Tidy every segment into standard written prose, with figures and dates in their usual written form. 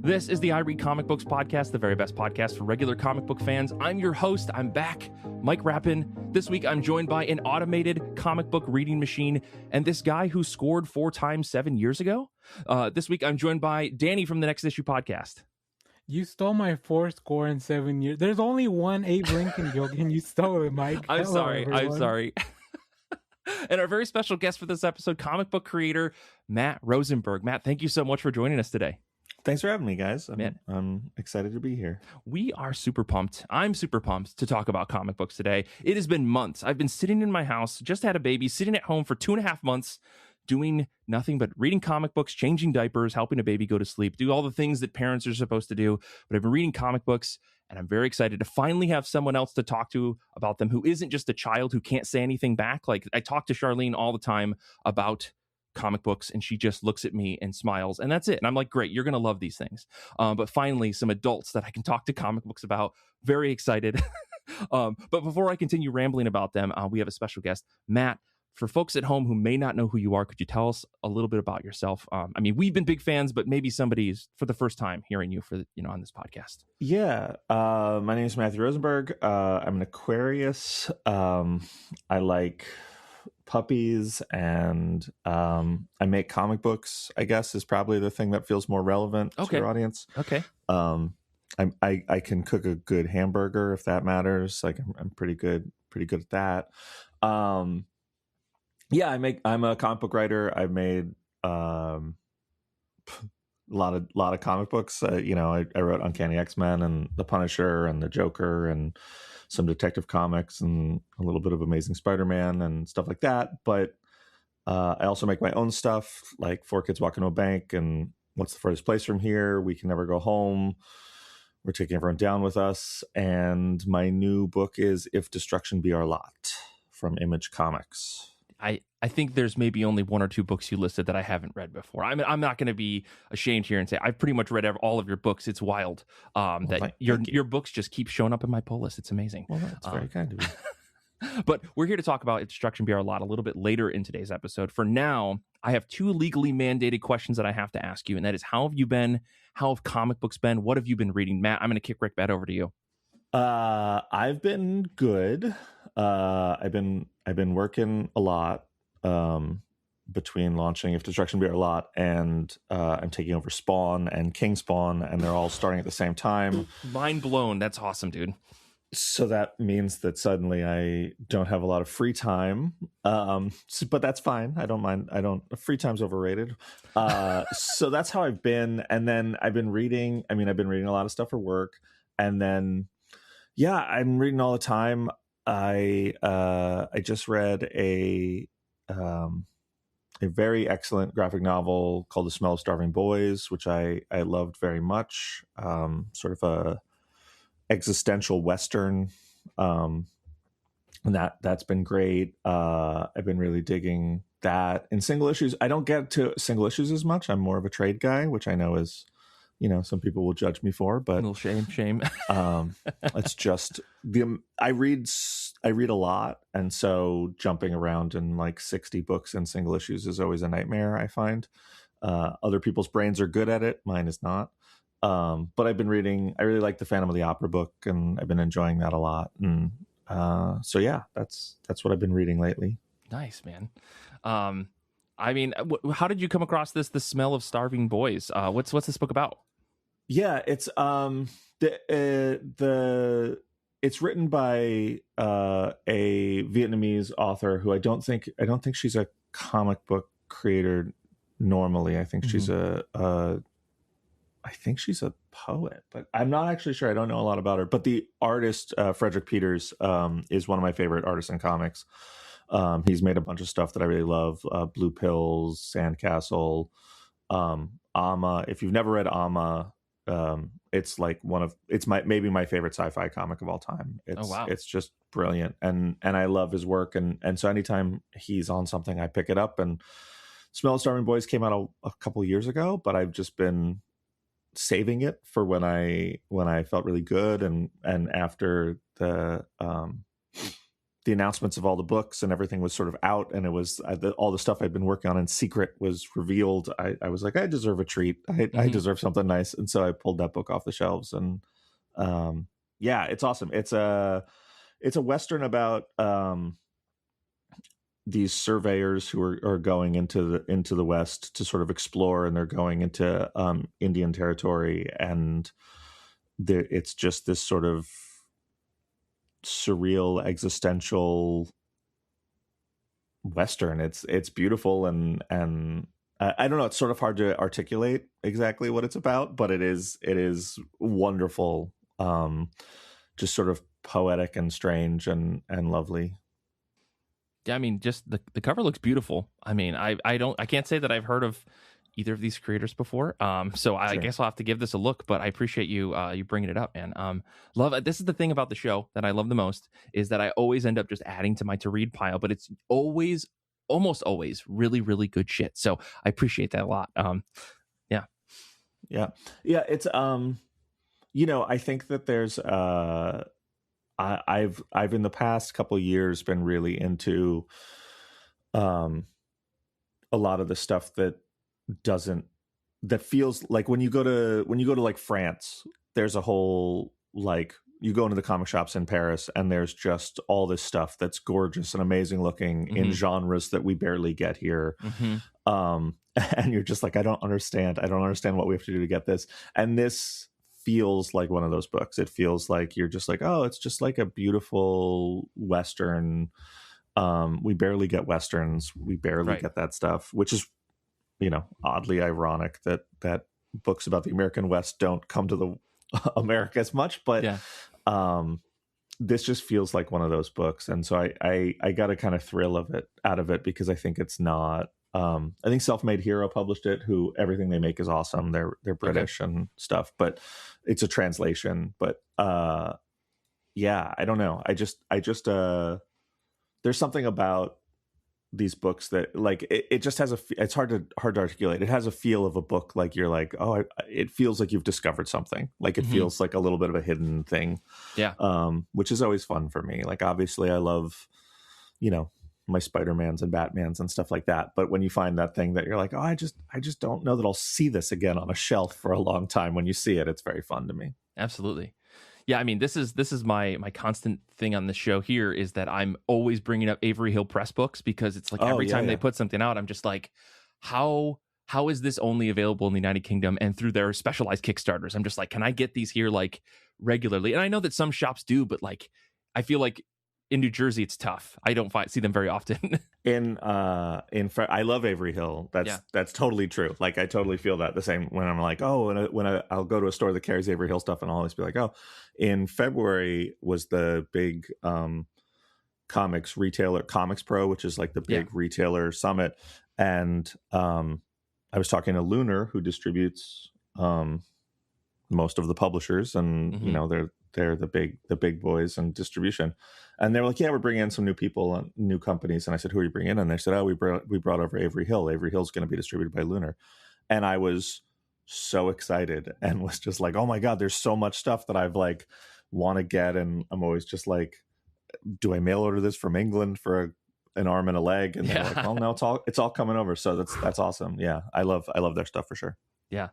This is the I Read Comic Books podcast, the very best podcast for regular comic book fans. I'm your host. I'm back, Mike Rappin. This week, I'm joined by an automated comic book reading machine and this guy who scored 4 times 7 years ago. This week, I'm joined by Danny from the Next Issue podcast. You stole my 4 score in 7 years. There's only one Abe Lincoln joke, and you stole it, Mike. I'm Hello, sorry. everyone. I'm sorry. And our very special guest for this episode, comic book creator Matt Rosenberg. Matt, thank you so much for joining us today. Thanks for having me, guys. I'm excited to be here. We are super pumped. I'm super pumped to talk about comic books today. It has been months. I've been sitting in my house, just had a baby, sitting at home for 2.5 months, doing nothing but reading comic books, changing diapers, helping a baby go to sleep, do all the things that parents are supposed to do. But I've been reading comic books, and I'm very excited to finally have someone else to talk to about them who isn't just a child who can't say anything back. Like, I talk to Charlene all the time about comic books, and she just looks at me and smiles, and that's it. And I'm like, great, you're gonna love these things. But finally, some adults that I can talk to comic books about. Very excited. But before I continue rambling about them, we have a special guest. Matt, for folks at home who may not know who you are, could you tell us a little bit about yourself? I mean, we've been big fans, but maybe somebody's for the first time hearing you for on this podcast. Yeah, my name is Matthew Rosenberg. I'm an Aquarius. I like puppies, and I make comic books, I guess, is probably the thing that feels more relevant to your audience. Okay. I can cook a good hamburger, if that matters. Like, I'm pretty good at that. Yeah, I'm a comic book writer. I've made a lot of comic books. I wrote Uncanny X-Men and The Punisher and The Joker and some detective comics and a little bit of Amazing Spider-Man and stuff like that. But I also make my own stuff, like Four Kids Walk Into a Bank and What's the Furthest Place from Here? We Can Never Go Home. We're taking everyone down with us. And my new book is If Destruction Be Our Lot from Image Comics. I think there's maybe only 1 or 2 books you listed that I haven't read before. I'm not going to be ashamed here and say I've pretty much read all of your books. It's wild that your books just keep showing up in my pull list. It's amazing. Well, that's very kind of you. But we're here to talk about If Destruction Be Our Lot a little bit later in today's episode. For now, I have 2 legally mandated questions that I have to ask you, and that is, how have you been? How have comic books been? What have you been reading? Matt, I'm going to kick Rick back over to you. I've been good. I've been working a lot. Between launching If Destruction Be Our Lot and I'm taking over Spawn and King Spawn, and they're all starting at the same time. Mind blown. That's awesome, dude. So that means that suddenly I don't have a lot of free time. But that's fine. I don't mind. Free time's overrated. So that's how I've been. And then I've been reading. I've been reading a lot of stuff for work. And then, yeah, I'm reading all the time. I just read a very excellent graphic novel called The Smell of Starving Boys, which I loved very much. Sort of a existential Western. And that's been great. I've been really digging that. In single issues, I don't get to single issues as much. I'm more of a trade guy, which I know is, some people will judge me for, but a little shame. It's just I read a lot, and so jumping around in like 60 books in single issues is always a nightmare, I find. Other people's brains are good at it, mine is not. But I've been reading. I really like the Phantom of the Opera book, and I've been enjoying that a lot. And so yeah, that's what I've been reading lately. Nice, man. How did you come across this? The Smell of Starving Boys. What's this book about? Yeah, it's it's written by a Vietnamese author who I don't think she's a comic book creator normally. I think she's I think she's a poet, but I'm not actually sure. I don't know a lot about her. But the artist Frederick Peters is one of my favorite artists in comics. He's made a bunch of stuff that I really love. Blue Pills, Sandcastle, Amma. If you've never read Amma, it's like maybe my favorite sci-fi comic of all time. It's just brilliant, and I love his work, and so anytime he's on something, I pick it up. And Smell of Starving Boys came out a couple of years ago, but I've just been saving it for when I felt really good, and after the the announcements of all the books and everything was sort of out, and it was all the stuff I'd been working on in secret was revealed. I was like, I deserve a treat. I deserve something nice, and so I pulled that book off the shelves. And yeah, it's awesome. It's a Western about these surveyors who are going into the West to sort of explore, and they're going into Indian territory, and it's just this sort of surreal existential Western. It's beautiful, and I don't know, it's sort of hard to articulate exactly what it's about, but it is wonderful, just sort of poetic and strange and lovely. Yeah, I mean, just the cover looks beautiful. I mean, I can't say that I've heard of either of these creators before. So I guess I'll have to give this a look, but I appreciate you bringing it up, man. Love it. This is the thing about the show that I love the most, is that I always end up just adding to my to read pile, but it's almost always really, really good shit. So I appreciate that a lot. Yeah. It's, I think that there's, I've in the past couple of years been really into a lot of the stuff that feels like when you go to like France, there's a whole, like, you go into the comic shops in Paris and there's just all this stuff that's gorgeous and amazing looking in genres that we barely get here. And you're just like, I don't understand what we have to do to get this. And this feels like one of those books. It feels like you're just like, oh, it's just like a beautiful Western. We barely get Westerns. We barely get that stuff, which is, oddly ironic that books about the American West don't come to the America as much. But this just feels like one of those books. And so I got a kind of thrill out of it because I think it's not, I think Self-Made Hero published it, who everything they make is awesome. They're British and stuff, but it's a translation. But yeah, I don't know. I just there's something about these books that, like, it just has it's hard to articulate. It has a feel of a book, like you're like, oh, it feels like you've discovered something. Like it feels like a little bit of a hidden thing. Yeah. Which is always fun for me. Like, obviously I love, my Spider-Mans and Batmans and stuff like that. But when you find that thing that you're like, oh, I just don't know that I'll see this again on a shelf for a long time. When you see it, it's very fun to me. Absolutely. Yeah, I mean, this is my constant thing on the show here, is that I'm always bringing up Avery Hill Press books, because it's like every time they put something out, I'm just like, how is this only available in the United Kingdom and through their specialized Kickstarters? I'm just like, can I get these here like regularly? And I know that some shops do, but like, I feel like in New Jersey it's tough. I don't see them very often. I love Avery Hill. That's totally true. Like, I totally feel that the same when I'm like, oh, when I'll go to a store that carries Avery Hill stuff, and I'll always be like, oh, in February was the big comics retailer, Comics Pro, which is like the big retailer summit. And I was talking to Lunar, who distributes most of the publishers, and they're the big boys in distribution. And they were like, yeah, we're bringing in some new people and new companies. And I said, who are you bringing in? And they said, oh, we brought over Avery Hill. Avery Hill's going to be distributed by Lunar. And I was so excited and was just like, oh my God, there's so much stuff that I've like want to get. And I'm always just like, do I mail order this from England for an arm and a leg? And they're like, oh no, it's all coming over. So that's awesome. Yeah. I love their stuff for sure. Yeah.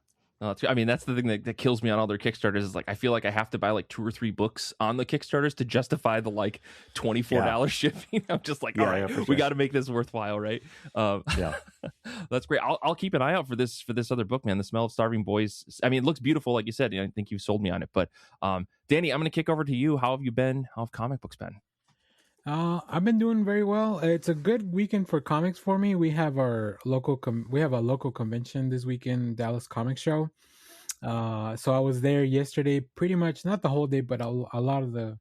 I mean, that's the thing that kills me on all their Kickstarters, is like, I feel like I have to buy like 2 or 3 books on the Kickstarters to justify the like $24 shipping. I'm just like, all right, we got to make this worthwhile, right? That's great. I'll keep an eye out for this other book, man. The Smell of Starving Boys. I mean, it looks beautiful, like you said. I think you sold me on it. But Danny, I'm going to kick over to you. How have you been? How have comic books been? I've been doing very well. It's a good weekend for comics for me. We have a local convention this weekend, Dallas Comic Show. So I was there yesterday, pretty much not the whole day, but a lot of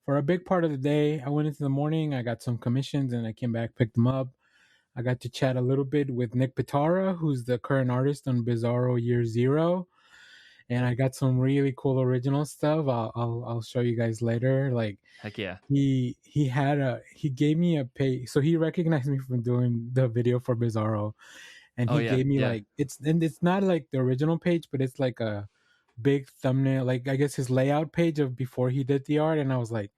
for a big part of the day. I went into the morning, I got some commissions, and I came back, picked them up. I got to chat a little bit with Nick Pitara, who's the current artist on Bizarro Year Zero. And I got some really cool original stuff. I'll show you guys later. Like, heck yeah. He gave me a page. So he recognized me from doing the video for Bizarro. And he gave me like, it's not like the original page, but it's like a big thumbnail, like I guess his layout page of before he did the art. And I was like,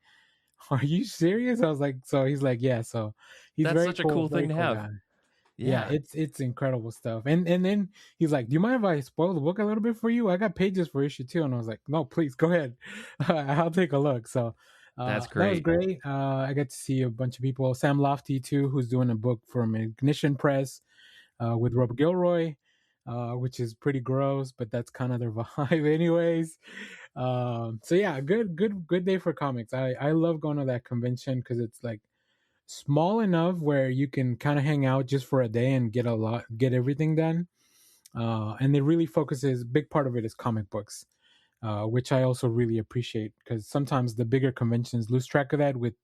are you serious? I was like, so he's like, yeah. So he's That's very such a cool, cool very thing to cool have. guy. Yeah, Yeah. it's incredible stuff. And then he's like, "Do you mind if I spoil the book a little bit for you? I got pages for issue 2." And I was like, "No, please go ahead. I'll take a look." So That's that was great. great. I got to see a bunch of people. Sam Lofty too, who's doing a book from Ignition Press with Rob Gilroy, which is pretty gross, but that's kind of their vibe, anyways. So yeah, good day for comics. I love going to that convention because it's like small enough where you can kind of hang out just for a day and get everything done. And it really focuses. Big part of it is comic books, which I also really appreciate because sometimes the bigger conventions lose track of that with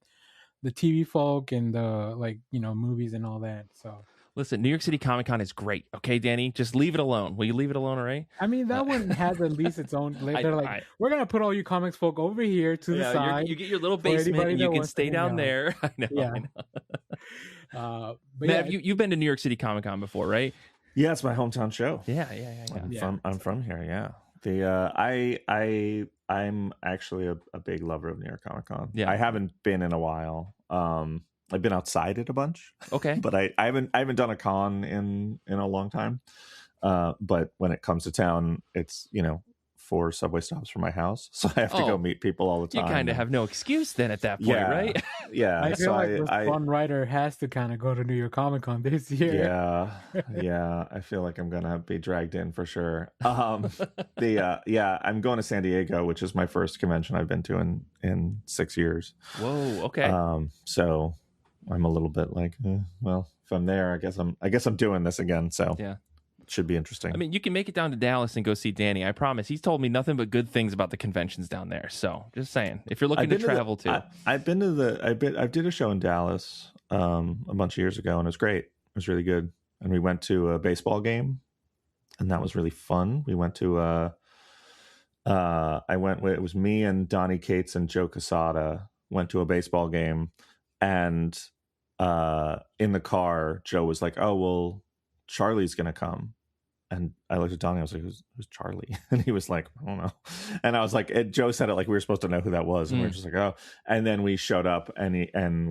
the TV folk and the movies and all that. So Listen, New York City Comic Con is great. Okay, Danny, just leave it alone. Will you leave it alone, all right? I mean, that one has at least its own. They're like, we're gonna put all you comics folk over here to the side. You get your little basement, and you can stay down there. I know. Yeah. I know. But Matt, you've been to New York City Comic Con before, right? Yeah, it's my hometown show. Yeah. I'm from here. Yeah. I'm actually a big lover of New York Comic Con. Yeah. I haven't been in a while. I've been outside it a bunch. Okay. But I haven't done a con in a long time. But when it comes to town, it's 4 subway stops from my house, so I have to go meet people all the time. You kind of have no excuse then at that point, right? Yeah. I feel like this one writer has to kind of go to New York Comic Con this year. Yeah. I feel like I'm gonna be dragged in for sure. I'm going to San Diego, which is my first convention I've been to in 6 years. Whoa. Okay. So I'm a little bit like, well, if I'm there, I guess I'm doing this again. So yeah. Should be interesting. I mean, you can make it down to Dallas and go see Danny. I promise. He's told me nothing but good things about the conventions down there. So, just saying, if you're looking to travel too, I did a show in Dallas a bunch of years ago, and it was great. It was really good. And we went to a baseball game, and that was really fun. We went to it was me and Donnie Cates and Joe Quesada went to a baseball game, and in the car, Joe was like, "Oh, well, Charlie's gonna come." And I looked at Donnie. I was like, "Who's Charlie?" And he was like, "I don't know." And I was like, Joe said it like we were supposed to know who that was, and we were just like, "Oh." And then we showed up, and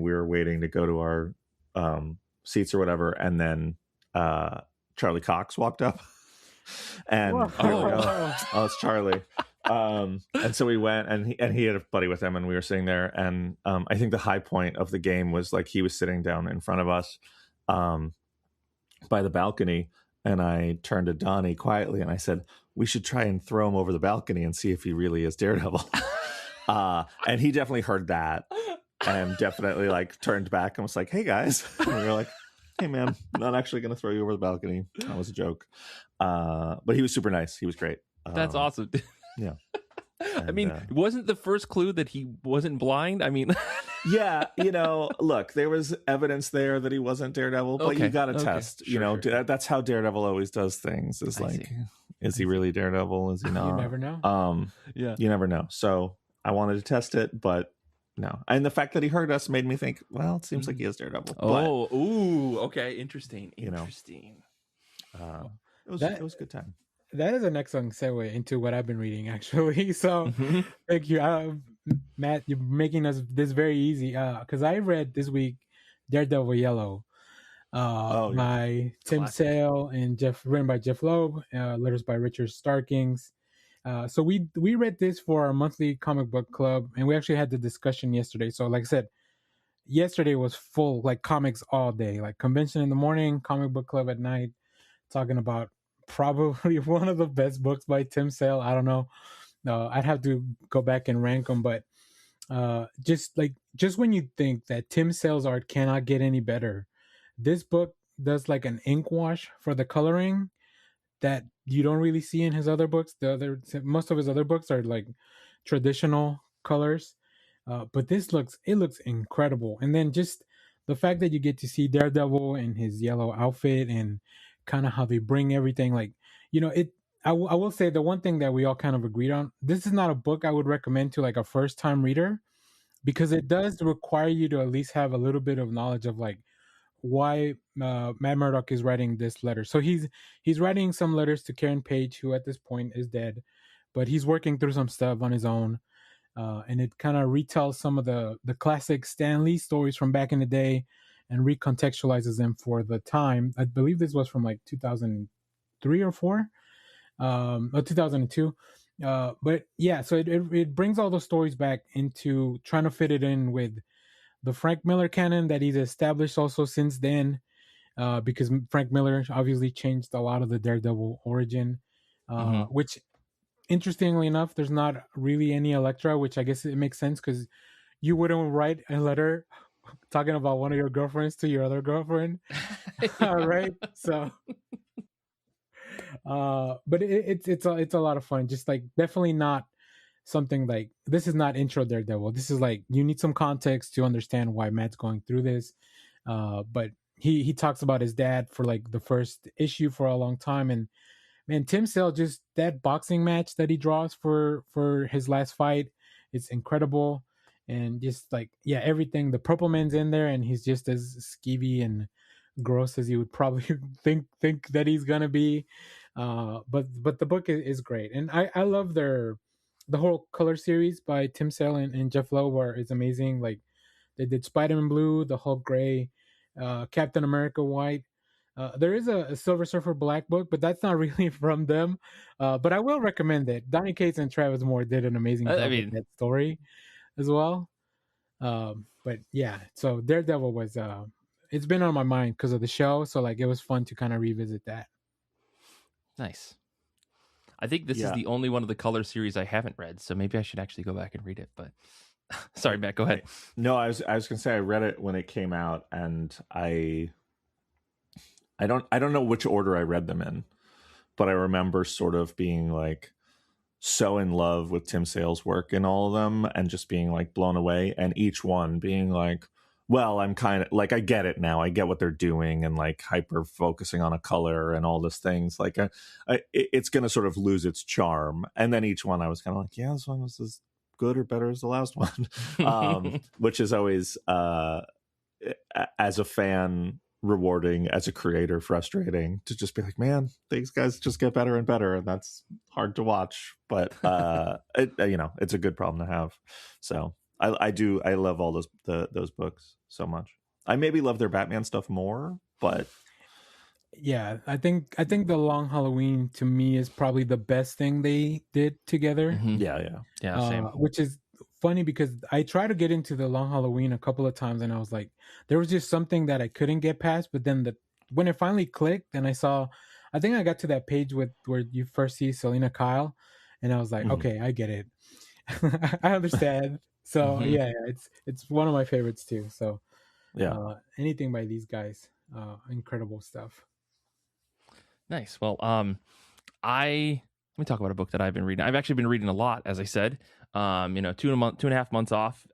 we were waiting to go to our seats or whatever. And then Charlie Cox walked up, and we were like, "Oh, it's Charlie." And so we went, and he had a buddy with him, and we were sitting there. And I think the high point of the game was like he was sitting down in front of us by the balcony. And I turned to Donnie quietly and I said, "We should try and throw him over the balcony and see if he really is Daredevil." And he definitely heard that and definitely like turned back and was like, "Hey guys." And we were like, "Hey man, I'm not actually going to throw you over the balcony. That was a joke." But he was super nice. He was great. That's awesome. Yeah. I mean, wasn't the first clue that he wasn't blind? I mean, yeah, look, there was evidence there that he wasn't Daredevil, but you got to test. Sure. That's how Daredevil always does things. Is like, is he really Daredevil? Is he not? You never know. You never know. So I wanted to test it, but no. And the fact that he heard us made me think, well, it seems like he is Daredevil. Okay, interesting. It was a good time. That is an excellent segue into what I've been reading, actually. So, thank you, Matt. You're making this very easy because I read this week Daredevil Yellow by Tim Sale and written by Jeff Loeb, letters by Richard Starkings. So we read this for our monthly comic book club, and we actually had the discussion yesterday. So, like I said, yesterday was full, like comics all day, like convention in the morning, comic book club at night, talking about probably one of the best books by Tim Sale. I don't know. I'd have to go back and rank them, but just when you think that Tim Sale's art cannot get any better, this book does like an ink wash for the coloring that you don't really see in his other books. Most of his other books are like traditional colors, but this looks incredible. And then just the fact that you get to see Daredevil in his yellow outfit and kind of how they bring everything, like, I will say the one thing that we all kind of agreed on, this is not a book I would recommend to like a first time reader, because it does require you to at least have a little bit of knowledge of like why Matt Murdock is writing this letter. So he's writing some letters to Karen Page, who at this point is dead, but he's working through some stuff on his own. and it kind of retells some of the classic Stan Lee stories from back in the day and recontextualizes them for the time. I believe this was from like 2003 or 4, or 2002. But yeah, so it brings all those stories back into trying to fit it in with the Frank Miller canon that he's established also since then, because Frank Miller obviously changed a lot of the Daredevil origin, which, interestingly enough, there's not really any Elektra, which I guess it makes sense because you wouldn't write a letter talking about one of your girlfriends to your other girlfriend, right? So, but it's a lot of fun. Just like definitely not something like, this is not intro Daredevil. This is like, you need some context to understand why Matt's going through this. But he talks about his dad for like the first issue for a long time, and man, Tim Sale, just that boxing match that he draws for his last fight, it's incredible. And just like, yeah, everything. The Purple Man's in there, and he's just as skeevy and gross as you would probably think that he's gonna be. But the book is great, and I love the whole color series by Tim Sale and Jeff Loeb is amazing. Like, they did Spider-Man Blue, the Hulk Gray, Captain America White. There is a Silver Surfer Black book, but that's not really from them. But I will recommend it. Donny Cates and Travis Moore did an amazing job with that story as well. But yeah, so Daredevil was it's been on my mind because of the show, so like it was fun to kind of revisit that. Nice. I think this is the only one of the color series I haven't read, so maybe I should actually go back and read it. But sorry, Matt, go ahead. No, I was gonna say I read it when it came out, and I don't know which order I read them in, but I remember sort of being like so in love with Tim Sale's work in all of them, and just being like blown away, and each one being like, well, I'm kind of like, I get it now. I get what they're doing, and like hyper focusing on a color and all these things. Like, it's going to sort of lose its charm. And then each one I was kind of like, yeah, this one was as good or better as the last one, which is always, as a fan, rewarding, as a creator, frustrating to just be like, man, these guys just get better and better, and that's hard to watch. But it's a good problem to have. So I love all those books so much. I maybe love their Batman stuff more, but yeah, I think the Long Halloween to me is probably the best thing they did together. Mm-hmm. Yeah, same. Which is funny because I tried to get into the Long Halloween a couple of times, and I was like, there was just something that I couldn't get past. But then when it finally clicked, and I think I got to that page where you first see Selena Kyle, and I was like, okay, I get it. I understand. So yeah, it's one of my favorites too. So yeah, anything by these guys, incredible stuff. Nice. Well, let me talk about a book that I've been reading. I've actually been reading a lot, as I said. 2.5 months off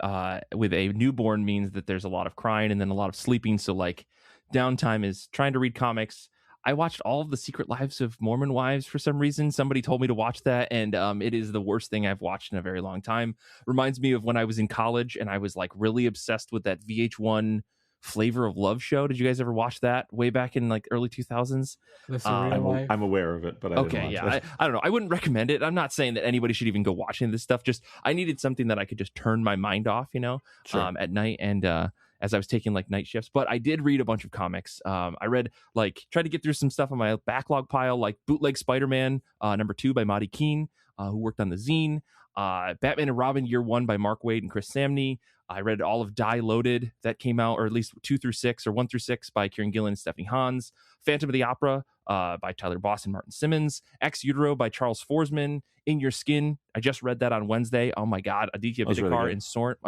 with a newborn means that there's a lot of crying and then a lot of sleeping. So like downtime is trying to read comics. I watched all of the Secret Lives of Mormon Wives for some reason. Somebody told me to watch that, and it is the worst thing I've watched in a very long time. Reminds me of when I was in college and I was like really obsessed with that VH1 Flavor of Love show. Did you guys ever watch that way back in like early 2000s? I'm aware of it, but I didn't watch it. I don't know. I wouldn't recommend it. I'm not saying that anybody should even go watching this stuff. Just I needed something that I could just turn my mind off, Sure. at night, and as I was taking like night shifts. But I did read a bunch of comics. I read tried to get through some stuff on my backlog pile, like Bootleg Spider-Man #2 by Marty Keene, who worked on the zine. Batman and Robin Year 1 by Mark Waid and Chris Samney. I read all of Die Loaded that came out, or at least 2 through 6 or 1 through 6 by Kieran Gillen and Stephanie Hans. Phantom of the Opera by Tyler Boss and Martin Simmons. Ex Utero by Charles Forsman. In Your Skin. I just read that on Wednesday. Oh my God. Aditya Bidikar and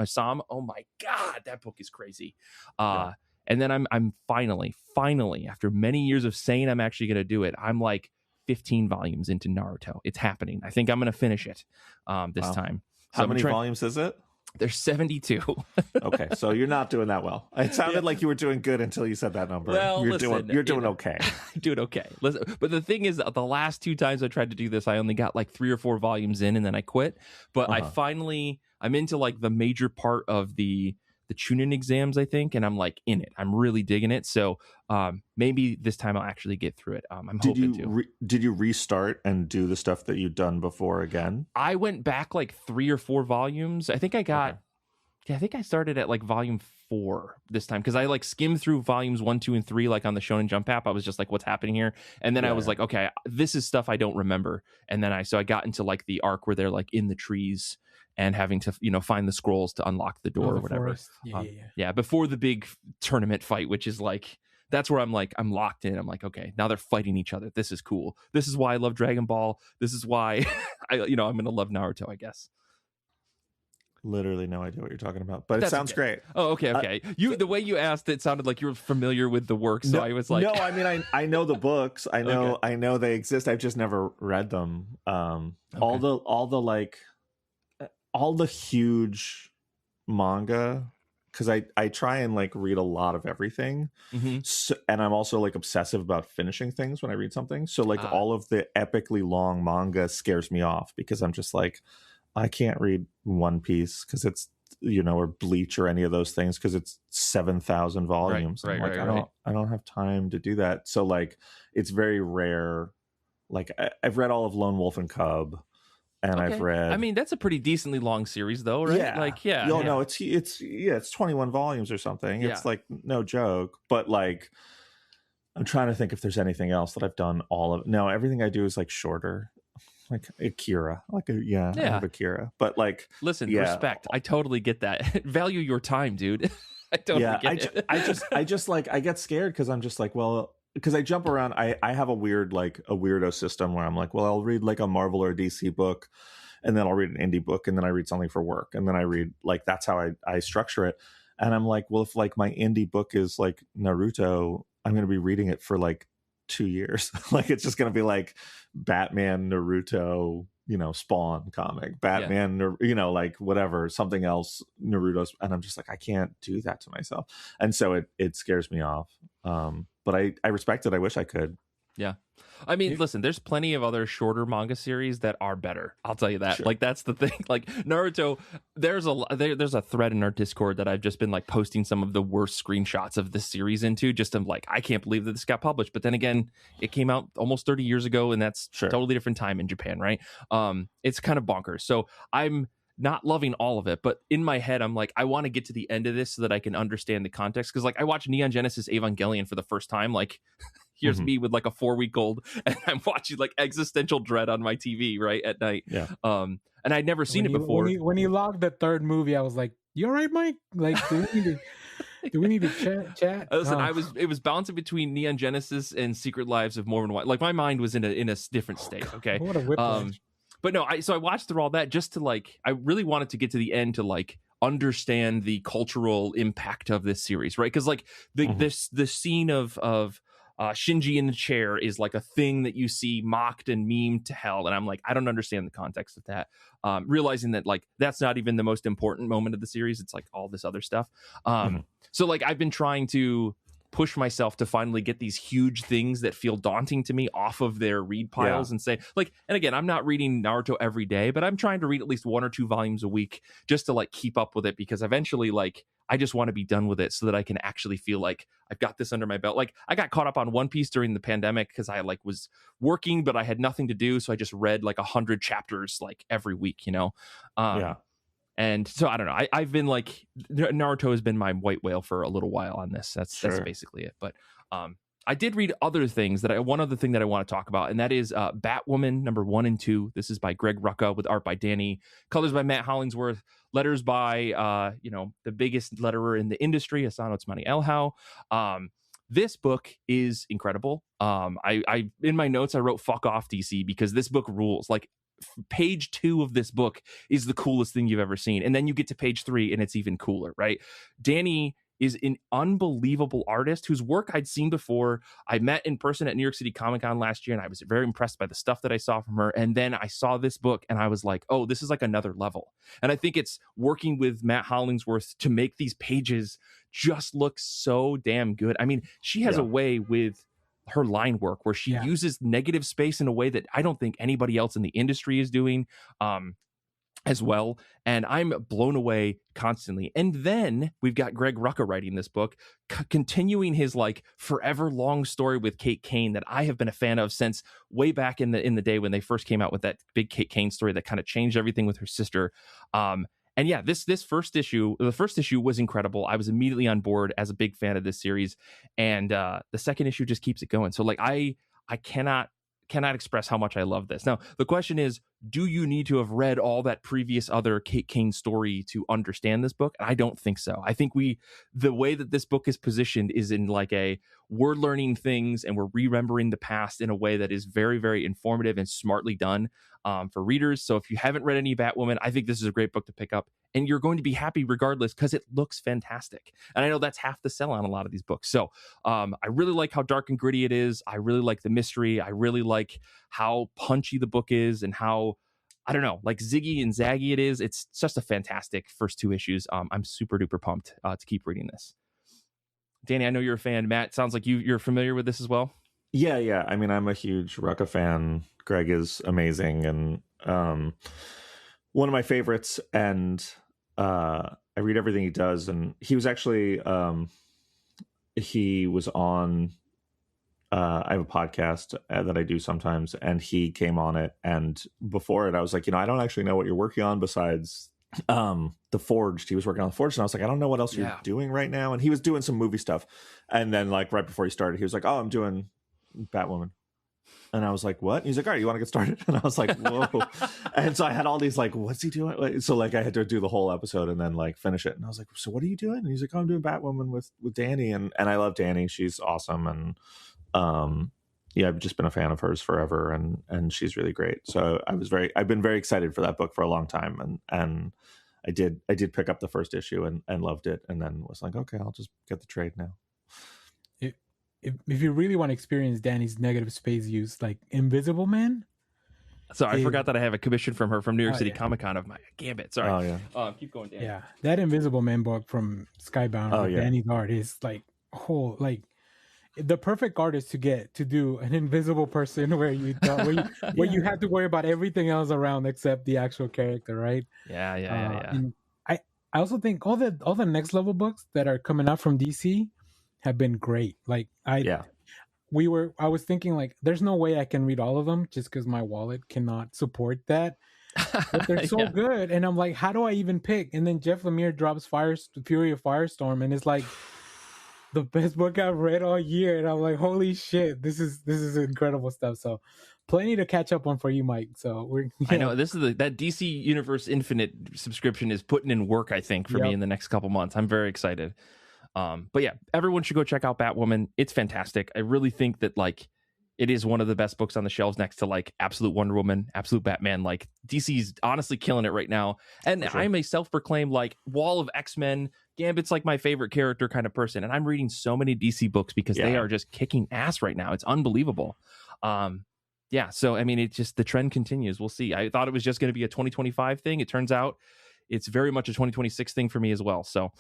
Sam. Oh my God. That book is crazy. And then I'm finally, after many years of saying I'm actually going to do it, I'm like 15 volumes into Naruto. It's happening. I think I'm going to finish it this time. So How many volumes is it? There's 72. Okay, so you're not doing that well. It sounded like you were doing good until you said that number. Well, you're doing okay. Doing okay. Listen, but the thing is, the last 2 times I tried to do this, I only got like 3 or 4 volumes in, and then I quit. But I'm into like the major part of the the Chunin exams, I think, and I'm like in it. I'm really digging it. So maybe this time I'll actually get through it. I'm hoping to. Did you restart and do the stuff that you'd done before again? I went back like 3 or 4 volumes. I think I got. Okay. Yeah, I think I started at like volume 4 this time because I like skimmed through volumes 1, 2, and 3 like on the Shonen Jump app. I was just like, what's happening here? And then I was like, okay, this is stuff I don't remember. And then I got into like the arc where they're like in the trees and having to, you know, find the scrolls to unlock the door or whatever. Yeah, before the big tournament fight, which is like, that's where I'm locked in. I'm like, okay, now they're fighting each other. This is cool. This is why I love Dragon Ball. This is why I'm going to love Naruto, I guess. Literally no idea what you're talking about, but it sounds great. Oh, okay. The way you asked it sounded like you were familiar with the work, so I was like, no. I mean, I know the books. I know I know they exist. I've just never read them. All the huge manga, because I try and like read a lot of everything, so, and I'm also like obsessive about finishing things when I read something. So like all of the epically long manga scares me off because I'm just like, I can't read One Piece because it's, you know, or Bleach or any of those things because it's 7,000 volumes. Right. I don't have time to do that. So like, it's very rare. Like I've read all of Lone Wolf and Cub, and I've read. I mean, that's a pretty decently long series, though, right? Yeah. Like, yeah. No, it's 21 volumes or something. Yeah. It's like no joke. But like, I'm trying to think if there's anything else that I've done No, everything I do is like shorter. Like Akira, I have Akira, but like, listen, respect. I totally get that. Value your time, dude. I totally get it. I just like, I get scared because I'm just like, well, because I jump around. I have a weirdo system where I'm like, well, I'll read like a Marvel or a DC book, and then I'll read an indie book, and then I read something for work, and then I read like, that's how I structure it. And I'm like, well, if like my indie book is like Naruto, I'm going to be reading it for like 2 years. Like it's just going to be like Batman, Naruto, you know, Spawn comic, Batman, you know, like whatever, something else, Naruto's, and I'm just like, I can't do that to myself, and so it scares me off. But I respect it. I wish I could. Yeah. I mean, listen, there's plenty of other shorter manga series that are better. I'll tell you that. Sure. Like, that's the thing. Like, Naruto, there's a thread in our Discord that I've just been, like, posting some of the worst screenshots of this series into. Just I'm like, I can't believe that this got published. But then again, it came out almost 30 years ago, and that's totally different time in Japan, right? It's kind of bonkers. So I'm not loving all of it, but in my head, I'm like, I want to get to the end of this so that I can understand the context. Because, like, I watched Neon Genesis Evangelion for the first time, like... Here's me with like a 4-week-old, and I'm watching like existential dread on my TV right at night. Yeah. And I'd never seen it before. When he logged the third movie, I was like, "You all right, Mike? Like, do we need to chat?" Listen, it was bouncing between Neon Genesis and Secret Lives of Mormon Wife. Like my mind was in a different state. Okay. What a whiplash. But no, so I watched through all that just to like, I really wanted to get to the end to like understand the cultural impact of this series, right? Because like the scene of Shinji in the chair is like a thing that you see mocked and memed to hell, and I'm like, I don't understand the context of that. Realizing that like that's not even the most important moment of the series, it's like all this other stuff. So like I've been trying to push myself to finally get these huge things that feel daunting to me off of their read piles and say like, and again, I'm not reading Naruto every day, but I'm trying to read at least 1 or 2 volumes a week just to like keep up with it, because eventually like I just want to be done with it so that I can actually feel like I've got this under my belt. Like I got caught up on One Piece during the pandemic because I like was working, but I had nothing to do. So I just read like 100 chapters like every week, you know? And so I don't know. I've been like, Naruto has been my white whale for a little while on this. That's basically it. But I did read other things one other thing that I want to talk about, and that is Batwoman number 1 and 2. This is by Greg Rucka with art by Danny, colors by Matt Hollingsworth, letters by the biggest letterer in the industry, Asano Tsumani Elhao. This book is incredible. I in my notes I wrote "fuck off DC" because this book rules. Like page 2 of this book is the coolest thing you've ever seen, and then you get to page 3 and it's even cooler, right? Danny is an unbelievable artist whose work I'd seen before. I met in person at New York City Comic Con last year, and I was very impressed by the stuff that I saw from her. And then I saw this book and I was like, oh, this is like another level. And I think it's working with Matt Hollingsworth to make these pages just look so damn good. I mean, she has a way with her line work where she uses negative space in a way that I don't think anybody else in the industry is doing. as well, and I'm blown away constantly. And then we've got Greg Rucka writing this book, continuing his like forever long story with Kate Kane that I have been a fan of since way back in the day when they first came out with that big Kate Kane story that kind of changed everything with her sister. And yeah, this first issue, the first issue was incredible. I was immediately on board as a big fan of this series, and the second issue just keeps it going. So like I cannot express how much I love this. Now, the question is, do you need to have read all that previous other Kate Kane story to understand this book? I don't think so. I think the way that this book is positioned is in like we're learning things and we're remembering the past in a way that is very, very informative and smartly done for readers. So if you haven't read any Batwoman, I think this is a great book to pick up, and you're going to be happy regardless because it looks fantastic. And I know that's half the sell on a lot of these books. So I really like how dark and gritty it is. I really like the mystery. I really like how punchy the book is and how, I don't know, like ziggy and zaggy it is. It's just a fantastic first 2 issues. I'm super duper pumped to keep reading this. Danny, I know you're a fan. Matt, sounds like you're familiar with this as well. Yeah. I mean, I'm a huge Rucka fan. Greg is amazing and one of my favorites. And I read everything he does. And he was actually he was on. I have a podcast that I do sometimes, and he came on it. And before it, I was like, I don't actually know what you're working on besides The Forged. He was working on The Forged, and I was like, I don't know what else you're doing right now. And he was doing some movie stuff. And then, like right before he started, he was like, "Oh, I'm doing Batwoman." And I was like, "What?" And he's like, "All right, you want to get started?" And I was like, "Whoa!" And so I had all these like, "What's he doing?" So like, I had to do the whole episode and then like finish it. And I was like, "So what are you doing?" And he's like, "Oh, I'm doing Batwoman with Danny." And I love Danny. She's awesome. And yeah, I've just been a fan of hers forever, and she's really great. So I've been very excited for that book for a long time, and I did pick up the first issue and loved it, and then was like, okay, I'll just get the trade now. If you really want to experience Danny's negative space use, like Invisible Man. So I forgot that I have a commission from her from New York City Comic Con of my Gambit. Sorry. Oh yeah. Keep going, Danny. Yeah, that Invisible Man book from Skybound. Danny's art is like the perfect artist to get to do an invisible person where you have to worry about everything else around except the actual character, right? Yeah. And I also think all the next level books that are coming out from DC have been great. Like I was thinking like, there's no way I can read all of them just because my wallet cannot support that. But they're so good, and I'm like, how do I even pick? And then Jeff Lemire drops Fury of Firestorm, and it's like the best book I've read all year, and I'm like, holy shit, this is incredible stuff. So plenty to catch up on for you, Mike. So I know this is that DC Universe Infinite subscription is putting in work, I think, for me in the next couple months. I'm very excited. But yeah, everyone should go check out Batwoman. It's fantastic. I really think that like it is one of the best books on the shelves next to like Absolute Wonder Woman, Absolute Batman. Like DC's honestly killing it right now. And I'm a self-proclaimed like wall of X-Men. Gambit's like my favorite character kind of person. And I'm reading so many DC books because they are just kicking ass right now. It's unbelievable. So I mean, it just, the trend continues. We'll see. I thought it was just going to be a 2025 thing. It turns out it's very much a 2026 thing for me as well. So,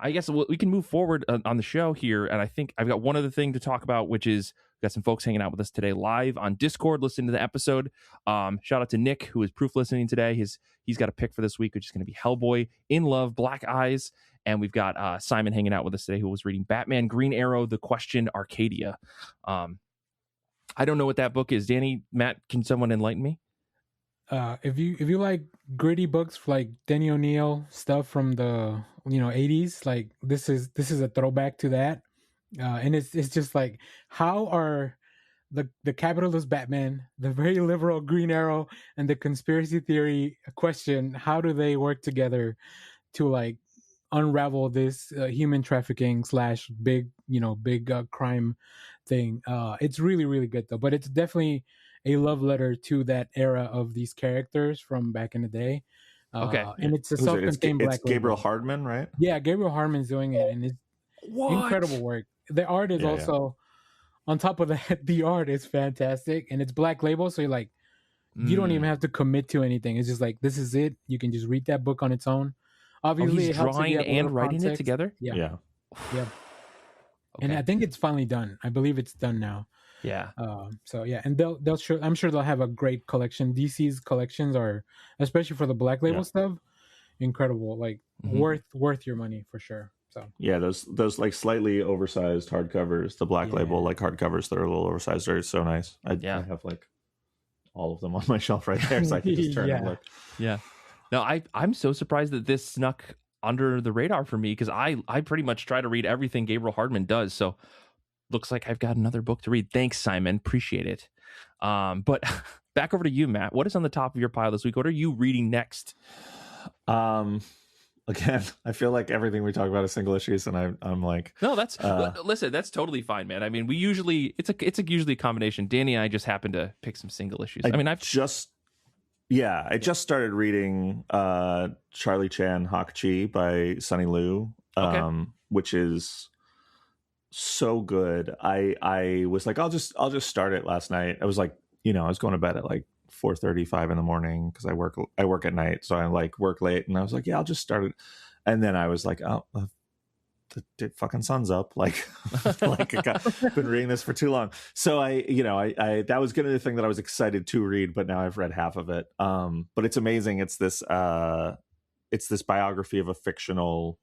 I guess we can move forward on the show here. And I think I've got one other thing to talk about, which is we've got some folks hanging out with us today live on Discord, listening to the episode. Shout out to Nick, who is proof listening today. He's got a pick for this week, which is going to be Hellboy, In Love, Black Eyes. And we've got Simon hanging out with us today, who was reading Batman, Green Arrow, The Question, Arcadia. I don't know what that book is. Danny, Matt, can someone enlighten me? If you like gritty books like Denny O'Neil stuff from the 80s, like this is a throwback to that, and it's just like, how are the capitalist Batman, the very liberal Green Arrow, and the conspiracy theory Question, how do they work together to like unravel this human trafficking / big crime thing? It's really, really good though, but it's definitely a love letter to that era of these characters from back in the day. And it's a self-contained black. It's Gabriel Hardman, right? Yeah, Gabriel Hardman's doing it, and it's incredible work. The art is also on top of that. The art is fantastic, and it's Black Label, so you're like, you don't even have to commit to anything. It's just like, this is it. You can just read that book on its own. Obviously, he's drawing and writing it together. Yeah. And I think it's finally done. I believe it's done now. Yeah. So yeah, and they'll sure, I'm sure they'll have a great collection. DC's collections are, especially for the Black Label stuff, incredible. Like worth your money for sure. So yeah, those like slightly oversized hardcovers, the Black Label like hardcovers that are a little oversized, are so nice. I have like all of them on my shelf right there, so I can just turn and look. Yeah. No, I'm so surprised that this snuck under the radar for me, because I pretty much try to read everything Gabriel Hardman does. So looks like I've got another book to read. Thanks, Simon. Appreciate it. But back over to you, Matt. What is on the top of your pile this week? What are you reading next? Again, I feel like everything we talk about is single issues, and I'm like, no, that's listen, that's totally fine, man. I mean, we usually it's usually a combination. Danny and I just happen to pick some single issues. I just started reading Charlie Chan Hock Chye by Sunny Liu, which is so good. I was like, I'll just start it last night. I was like, I was going to bed at like 4:35 in the morning because I work at night, so I like work late, and I was like, yeah, I'll just start it. And then I was like, oh, the fucking sun's up, like like I've been reading this for too long. So I that was gonna be the thing that I was excited to read, but now I've read half of it. But it's amazing. It's this biography of a fictional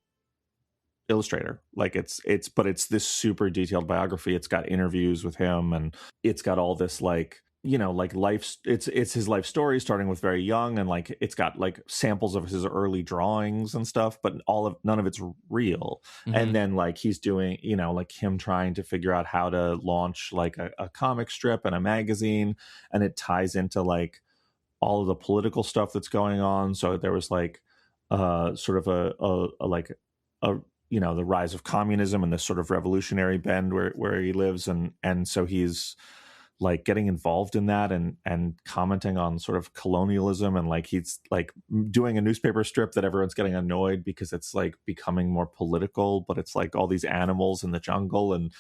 illustrator. Like it's this super detailed biography. It's got interviews with him, and it's got all this like life. It's his life story, starting with very young, and like it's got like samples of his early drawings and stuff, but none of it's real. And then like he's doing like him trying to figure out how to launch like a comic strip and a magazine, and it ties into like all of the political stuff that's going on. So there was like sort of a the rise of communism and this sort of revolutionary bend where he lives, and so he's like getting involved in that and commenting on sort of colonialism, and like he's like doing a newspaper strip that everyone's getting annoyed because it's like becoming more political, but it's like all these animals in the jungle, and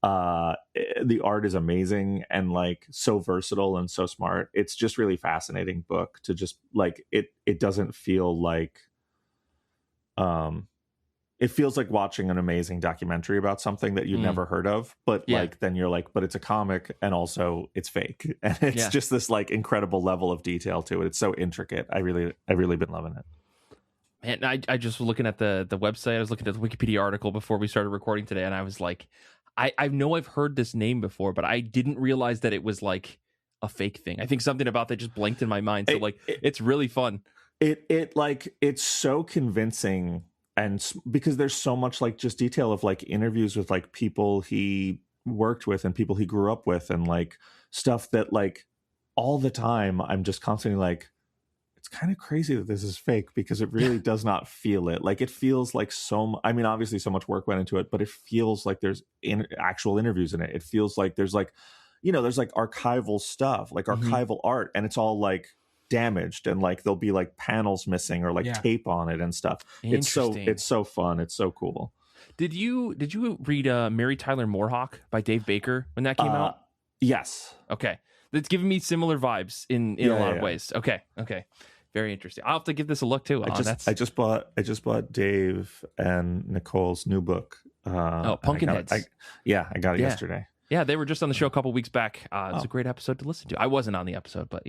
the art is amazing and like so versatile and so smart. It's just really fascinating book to just like it doesn't feel like it feels like watching an amazing documentary about something that you've never heard of, but like then you're like, but it's a comic and also it's fake, and it's just this like incredible level of detail to it. It's so intricate. I've really been loving it. Man, I just was looking at the website. I was looking at the Wikipedia article before we started recording today, and I was like, I know I've heard this name before, but I didn't realize that it was like a fake thing. I think something about that just blinked in my mind. So it's really fun. It's so convincing. And because there's so much like just detail of like interviews with like people he worked with and people he grew up with, and like stuff that like all the time I'm just constantly like, it's kind of crazy that this is fake, because it really does not feel it. Like it feels like obviously so much work went into it, but it feels like there's actual interviews in it. It feels like there's like, there's like archival stuff, like archival art, and it's all like damaged, and like there'll be like panels missing or like tape on it and stuff. It's so fun. It's so cool. Did you read Mary Tyler Moore by Dave Baker when that came out? Yes. Okay, that's giving me similar vibes in a lot of ways. Okay, very interesting. I'll have to give this a look too. I just bought Dave and Nicole's new book. Pumpkinheads. I got it yesterday. Yeah, they were just on the show a couple weeks back. It's a great episode to listen to. I wasn't on the episode, but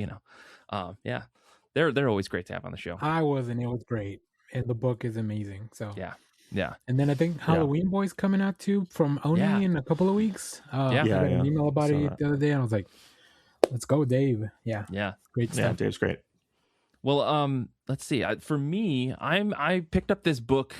they're always great to have on the show. I wasn't. It was great, and the book is amazing. So yeah. And then I think Halloween Boy's coming out too from Oni in a couple of weeks. I got an email about it the other day, and I was like, "Let's go, Dave!" Yeah, great stuff. Yeah, Dave's great. Well, let's see. For me, I picked up this book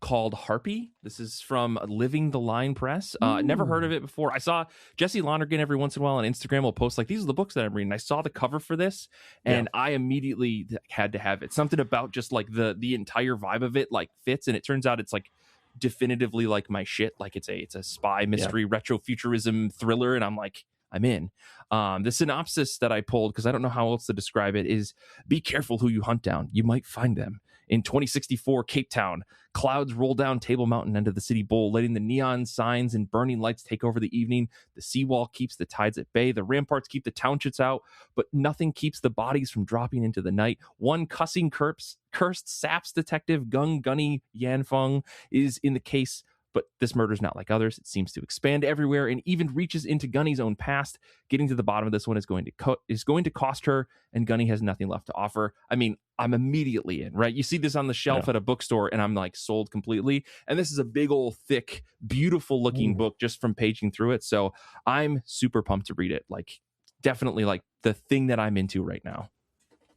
called Harpy. This is from Living the Line Press. Never heard of it before. I saw Jesse Lonergan every once in a while on Instagram will post like, these are the books that I'm reading. I saw the cover for this, and I immediately had to have it. Something about just like the entire vibe of it like fits, and it turns out it's like definitively like my shit. Like it's a spy mystery retrofuturism thriller, and I'm like, I'm in. The synopsis that I pulled, because I don't know how else to describe it, is be careful who you hunt down. You might find them. In 2064 Cape Town, clouds roll down Table Mountain into the city bowl, letting the neon signs and burning lights take over the evening. The seawall keeps the tides at bay. The ramparts keep the townships out, but nothing keeps the bodies from dropping into the night. One cursed saps detective, Gunny Yanfeng, is in the case but this murder is not like others. It seems to expand everywhere and even reaches into Gunny's own past. Getting to the bottom of this one is going to cost her, and Gunny has nothing left to offer. I mean, I'm immediately in, right? You see this on the shelf at a bookstore, and I'm like sold completely. And this is a big old, thick, beautiful looking book just from paging through it. So I'm super pumped to read it. Like, definitely like the thing that I'm into right now.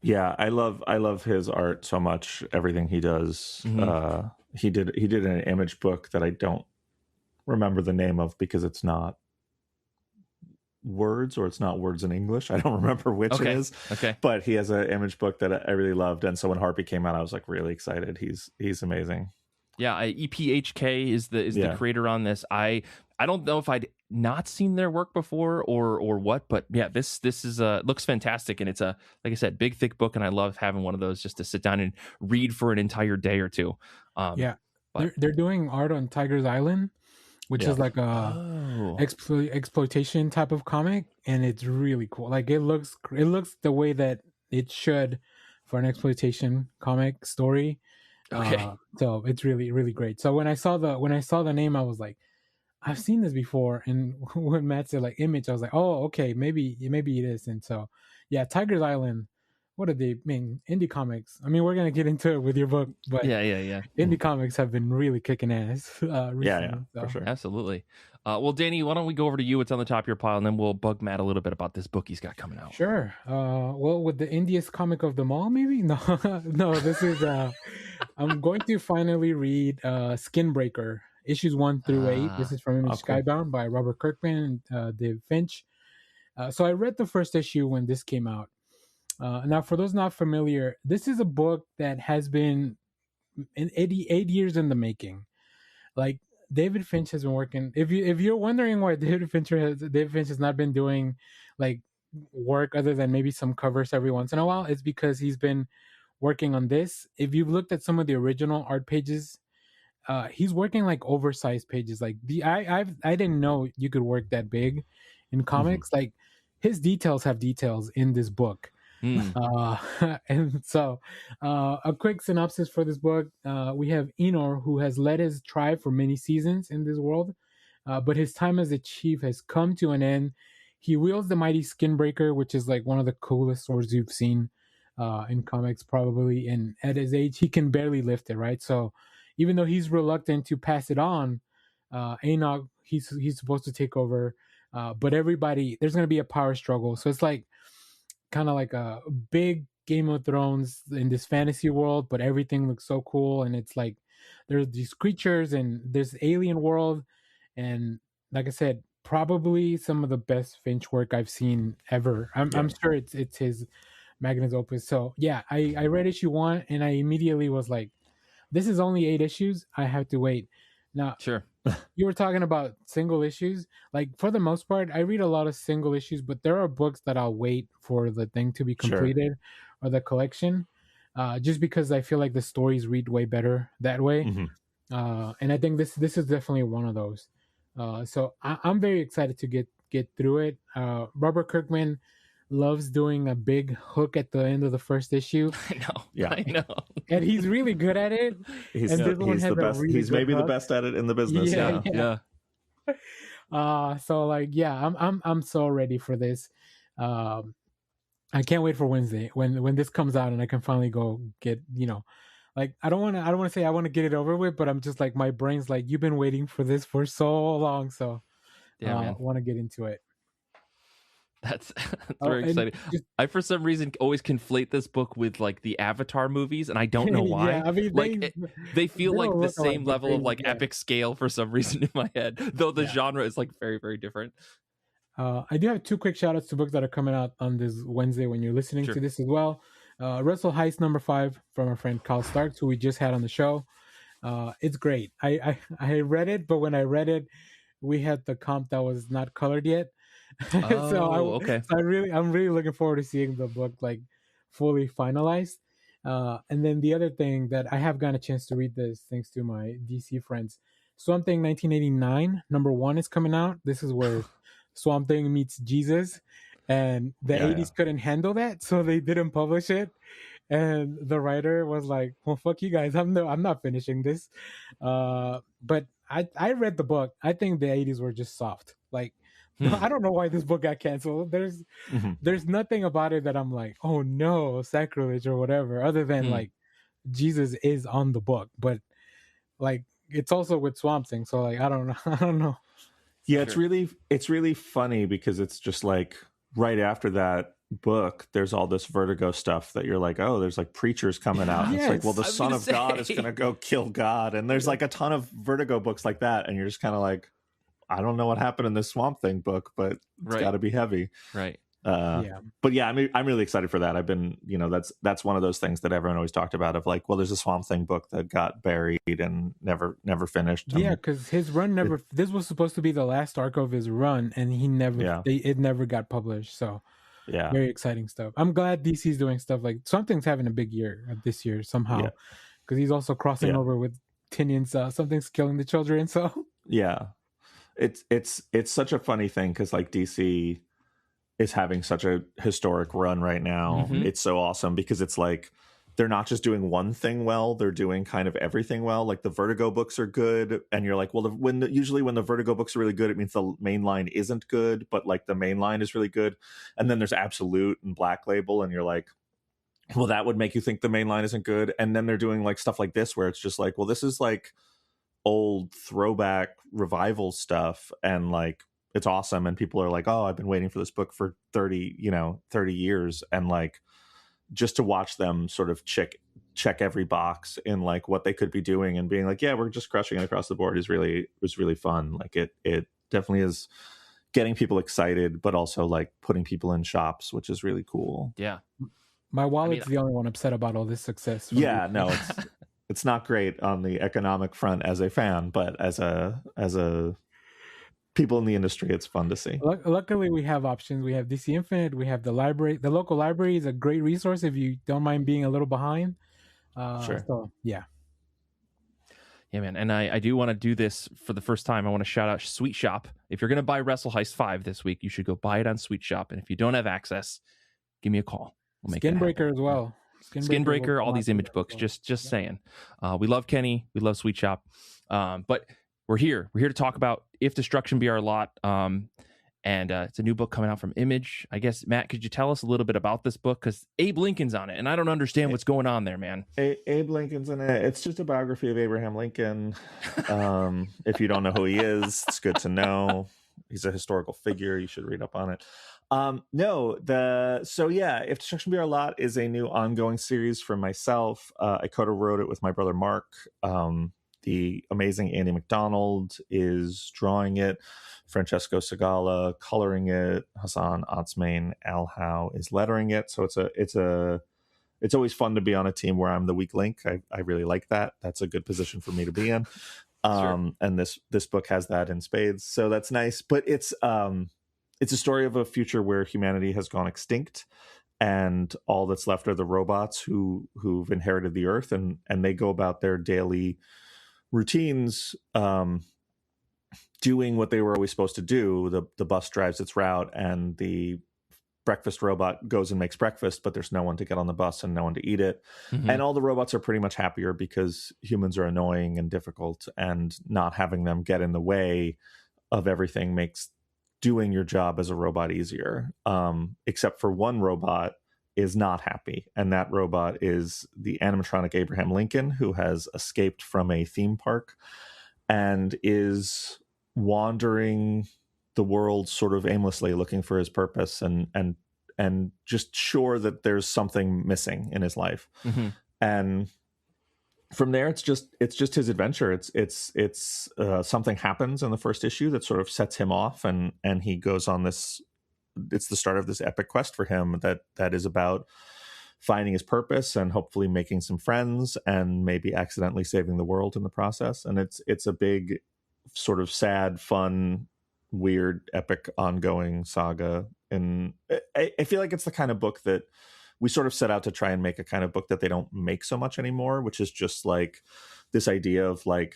Yeah, I love his art so much. Everything he does. He did an Image book that I don't remember the name of because it's not words, or it's not words in English. I don't remember which it is. Okay. But he has an Image book that I really loved, and so when Harpy came out, I was like really excited. He's amazing. Yeah, EPHK is the creator on this. I don't know if I'd not seen their work before or what, but yeah, this is looks fantastic, and it's a, like I said, big thick book, and I love having one of those just to sit down and read for an entire day or two. They're doing art on Tiger's Island, which is like a exploitation type of comic, and it's really cool. Like it looks the way that it should for an exploitation comic story. So it's really, really great. So when I saw the name, I was like, I've seen this before. And when Matt said like Image, I was like, oh, okay, maybe it is. And so, yeah, Tiger's Island. What are they? I mean, indie comics. I mean, we're gonna get into it with your book, but indie comics have been really kicking ass recently. For sure, absolutely. Well, Danny, why don't we go over to you? What's on the top of your pile, and then we'll bug Matt a little bit about this book he's got coming out. Sure. Well, with the indiest comic of them all, maybe no. This is. I'm going to finally read Skinbreaker issues 1 through 8. This is from Image Skybound by Robert Kirkman and Dave Finch. So I read the first issue when this came out. Now, for those not familiar, this is a book that has been 8 years in the making. Like David Finch has been working. If you're wondering why David Finch has not been doing like work other than maybe some covers every once in a while, it's because he's been working on this. If you've looked at some of the original art pages, he's working like oversized pages. Like I didn't know you could work that big in comics. Like his details have details in this book. And so a quick synopsis for this book. We have Enor, who has led his tribe for many seasons in this world, but his time as a chief has come to an end. He wields the mighty Skinbreaker, which is like one of the coolest swords you've seen in comics probably, and at his age he can barely lift it, right? So even though he's reluctant to pass it on, Enoch, he's supposed to take over, but there's going to be a power struggle. So it's like kind of like a big Game of Thrones in this fantasy world, but everything looks so cool, and it's like there's these creatures and there's alien world, and like I said, probably some of the best Finch work I've seen ever. I'm sure it's his magnus opus. So yeah, I read issue 1 and I immediately was like, this is only 8 issues. I have to wait. Now, sure. You were talking about single issues. Like for the most part, I read a lot of single issues, but there are books that I'll wait for the thing to be completed or the collection, just because I feel like the stories read way better that way. And I think this is definitely one of those. So I'm very excited to get through it. Robert Kirkman loves doing a big hook at the end of the first issue. I know. And he's really good at it. He's the best. Really he's maybe the best at it in the business. Yeah. So like, yeah, I'm so ready for this. I can't wait for Wednesday when this comes out and I can finally go get, like, I don't want to say I want to get it over with, but I'm just like, my brain's like, you've been waiting for this for so long. So I want to get into it. That's very exciting. I, for some reason, always conflate this book with like the Avatar movies, and I don't know why. I mean, like they feel like the same level of like epic scale for some reason in my head, though the genre is like very, very different. I do have 2 quick shout outs to books that are coming out on this Wednesday when you're listening to this as well. Wrestle Heist number 5 from our friend Kyle Starks, who we just had on the show. It's great. I read it, but when I read it, we had the comp that was not colored yet. I'm really looking forward to seeing the book like fully finalized. And then the other thing that I have gotten a chance to read this thanks to my DC friends, Swamp Thing 1989 number 1 is coming out. This is where Swamp Thing meets Jesus, and the 80s couldn't handle that, so they didn't publish it. And the writer was like, well, fuck you guys, I'm not finishing this. But I read the book. I think the 80s were just soft. Like, I don't know why this book got canceled. There's nothing about it that I'm like, oh no, sacrilege or whatever, other than like Jesus is on the book, but like it's also with Swamp Thing, so like I don't know. I don't know. Yeah, it's really funny because it's just like right after that book, there's all this Vertigo stuff that you're like, oh, there's like preachers coming out. And it's like, well, the Son of God is going to go kill God. And there's like a ton of Vertigo books like that. And you're just kind of like, I don't know what happened in this Swamp Thing book, but it's got to be heavy. Right. But yeah, I'm really excited for that. I've been, that's one of those things that everyone always talked about of like, well, there's a Swamp Thing book that got buried and never finished. Yeah, because his run this was supposed to be the last arc of his run, and it never got published. So yeah, very exciting stuff. I'm glad DC's doing stuff like Something's having a big year this year somehow, because he's also crossing over with Tinian's Something's Killing the Children. So yeah, it's such a funny thing because like DC is having such a historic run right now. It's so awesome because it's like they're not just doing one thing well, they're doing kind of everything well. Like the Vertigo books are good, and you're like, well, usually when the Vertigo books are really good, it means the main line isn't good, but like the main line is really good. And then there's Absolute and Black Label, and you're like, well, that would make you think the main line isn't good. And then they're doing like stuff like this where it's just like, well, this is like old throwback revival stuff, and like it's awesome, and people are like, oh, I've been waiting for this book for 30 years, and like just to watch them sort of check every box in like what they could be doing and being like, yeah, we're just crushing it across the board was really fun. Like it definitely is getting people excited, but also like putting people in shops, which is really cool. Yeah, my wallet's the only one upset about all this success. Yeah, no, it's not great on the economic front as a fan, but as a people in the industry, it's fun to see. Luckily, we have options. We have DC Infinite. We have the library. The local library is a great resource if you don't mind being a little behind. Sure. So, yeah. Yeah, man. And I do want to do this for the first time. I want to shout out Sweet Shop. If you're going to buy Wrestle Heist 5 this week, you should go buy it on Sweet Shop. And if you don't have access, give me a call. We'll make Skinbreaker as well. Skinbreaker, all these Image books. Just saying. We love Kenny. We love Sweet Shop. But we're here to talk about If Destruction Be Our Lot, and it's a new book coming out from Image. I guess, Matt, could you tell us a little bit about this book, because Abe Lincoln's on it and I don't understand what's going on there, man. Abe Lincoln's in it. It's just a biography of Abraham Lincoln. If you don't know who he is, it's good to know. He's a historical figure. You should read up on it. If Destruction Be Our Lot is a new ongoing series for myself. I co-wrote it with my brother Mark. The amazing Andy McDonald is drawing it. Francesco Segala coloring it. Hassan Otsmain Al Howe is lettering it. So it's always fun to be on a team where I'm the weak link. I really like that. That's a good position for me to be in. Sure. And this book has that in spades. So that's nice. But it's a story of a future where humanity has gone extinct, and all that's left are the robots who've inherited the earth, and they go about their daily routines, doing what they were always supposed to do. The bus drives its route, and the breakfast robot goes and makes breakfast, but there's no one to get on the bus and no one to eat it. And all the robots are pretty much happier because humans are annoying and difficult, and not having them get in the way of everything makes doing your job as a robot easier. Except for one robot is not happy, and that robot is the animatronic Abraham Lincoln, who has escaped from a theme park and is wandering the world sort of aimlessly, looking for his purpose and just sure that there's something missing in his life. And from there, it's just his adventure. It's something happens in the first issue that sort of sets him off, and he goes on this. It's the start of this epic quest for him that is about finding his purpose and hopefully making some friends and maybe accidentally saving the world in the process. And it's a big sort of sad, fun, weird, epic, ongoing saga. And I feel like it's the kind of book that we sort of set out to try and make a kind of book that they don't make so much anymore, which is just like this idea of like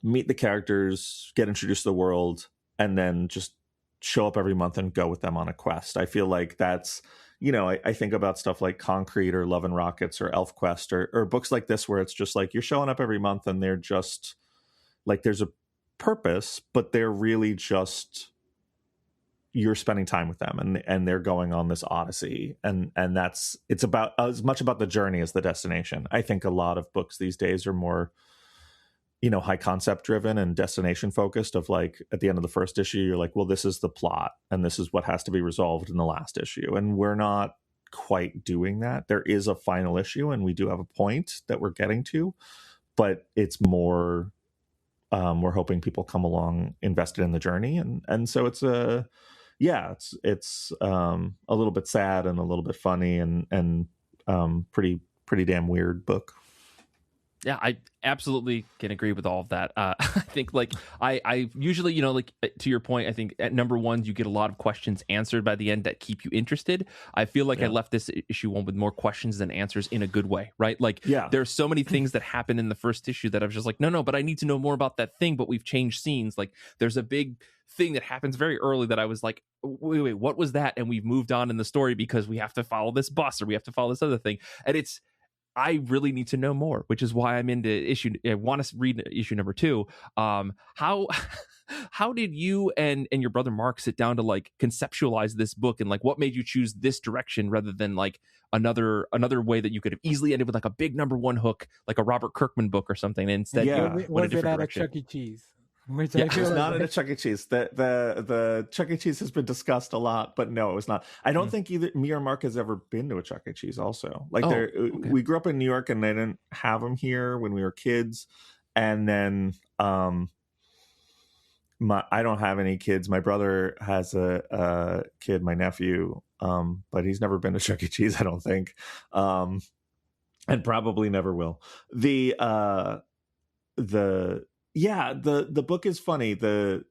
meet the characters, get introduced to the world, and then just show up every month and go with them on a quest. I feel like that's, I think about stuff like Concrete or Love and Rockets or ElfQuest or books like this, where it's just like you're showing up every month and they're just like there's a purpose, but they're really just, you're spending time with them, and they're going on this odyssey, and it's about as much about the journey as the destination. I think a lot of books these days are more, high concept driven and destination focused, of like at the end of the first issue you're like, well, this is the plot and this is what has to be resolved in the last issue, and we're not quite doing that. There is a final issue and we do have a point that we're getting to, but it's more, we're hoping people come along invested in the journey, and so it's a little bit sad and a little bit funny and pretty damn weird book. Yeah, I absolutely can agree with all of that. I think like I usually, like to your point, I think at number one, you get a lot of questions answered by the end that keep you interested. I feel like I left this issue one with more questions than answers in a good way, right? Like there's so many things that happen in the first issue that I was just like, no, but I need to know more about that thing, but we've changed scenes. Like there's a big thing that happens very early that I was like, wait, what was that? And we've moved on in the story because we have to follow this bus or we have to follow this other thing. And I really need to know more, which is why I'm into I want to read issue number 2. How did you and your brother Mark sit down to like conceptualize this book, and like what made you choose this direction rather than like another way that you could have easily ended with like a big number 1 hook, like a Robert Kirkman book or something, and instead was it at a Chuck E. Cheese? Which it was not at a Chuck E. Cheese. The Chuck E. Cheese has been discussed a lot, but no, it was not. I don't think either me or Mark has ever been to a Chuck E. Cheese. Also, like we grew up in New York, and they didn't have them here when we were kids. And then I don't have any kids. My brother has a kid, my nephew, but he's never been to Chuck E. Cheese, I don't think, and probably never will. The book is funny. The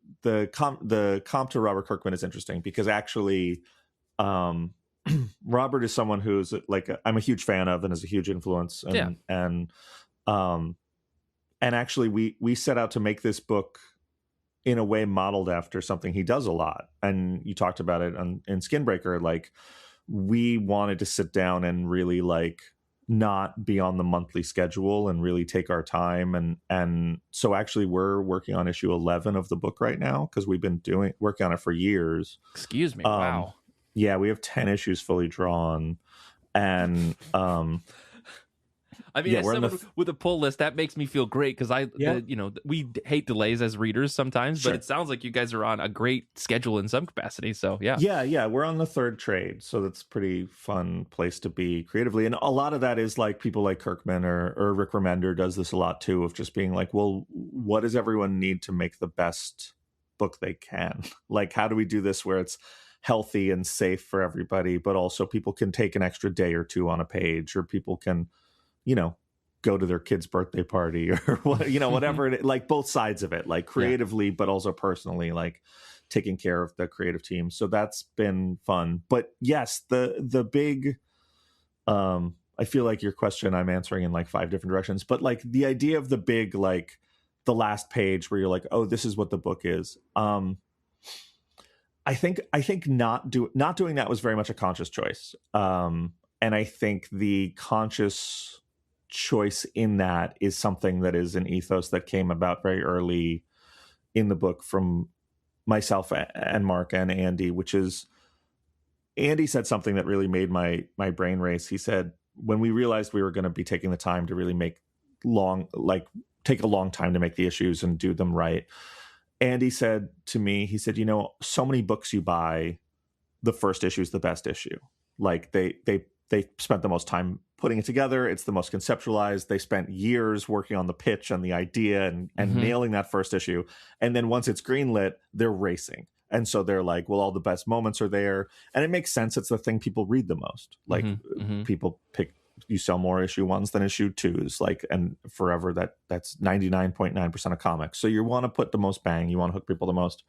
comp to Robert Kirkman is interesting because actually, Robert is someone who's like I'm a huge fan of and is a huge influence. And actually, we set out to make this book in a way modeled after something he does a lot. And you talked about it in Skinbreaker. Like we wanted to sit down and really like not be on the monthly schedule and really take our time, and so actually we're working on issue 11 of the book right now because we've been working on it for years. Excuse me. Wow. Yeah, we have 10 issues fully drawn, and I mean, as someone with a pull list, that makes me feel great because we hate delays as readers sometimes, but it sounds like you guys are on a great schedule in some capacity. So yeah, we're on the 3rd trade, so that's a pretty fun place to be creatively. And a lot of that is like people like Kirkman or Rick Remender does this a lot too, of just being like, well, what does everyone need to make the best book they can? Like, how do we do this where it's healthy and safe for everybody, but also people can take an extra day or 2 on a page, or people can go to their kid's birthday party or whatever it is, like both sides of it, like creatively, but also personally, like taking care of the creative team. So that's been fun. But yes, the big, I feel like your question I'm answering in like 5 different directions, but like the idea of the big, like the last page where you're like, oh, this is what the book is. I think not doing that was very much a conscious choice. And I think the conscious choice in that is something that is an ethos that came about very early in the book from myself and Mark and Andy, which is Andy said something that really made my brain race. He said, when we realized we were going to be taking the time to really take a long time to make the issues and do them right, Andy said to me, he said, so many books you buy, the first issue is the best issue. Like they spent the most time putting it together. It's the most conceptualized. They spent years working on the pitch and the idea and nailing that first issue. And then once it's greenlit, they're racing. And so they're like, well, all the best moments are there. And it makes sense. It's the thing people read the most. Like people you sell more issue 1s than issue 2s. Like, and forever that's 99.9% of comics. So you want to put the most bang. You want to hook people the most.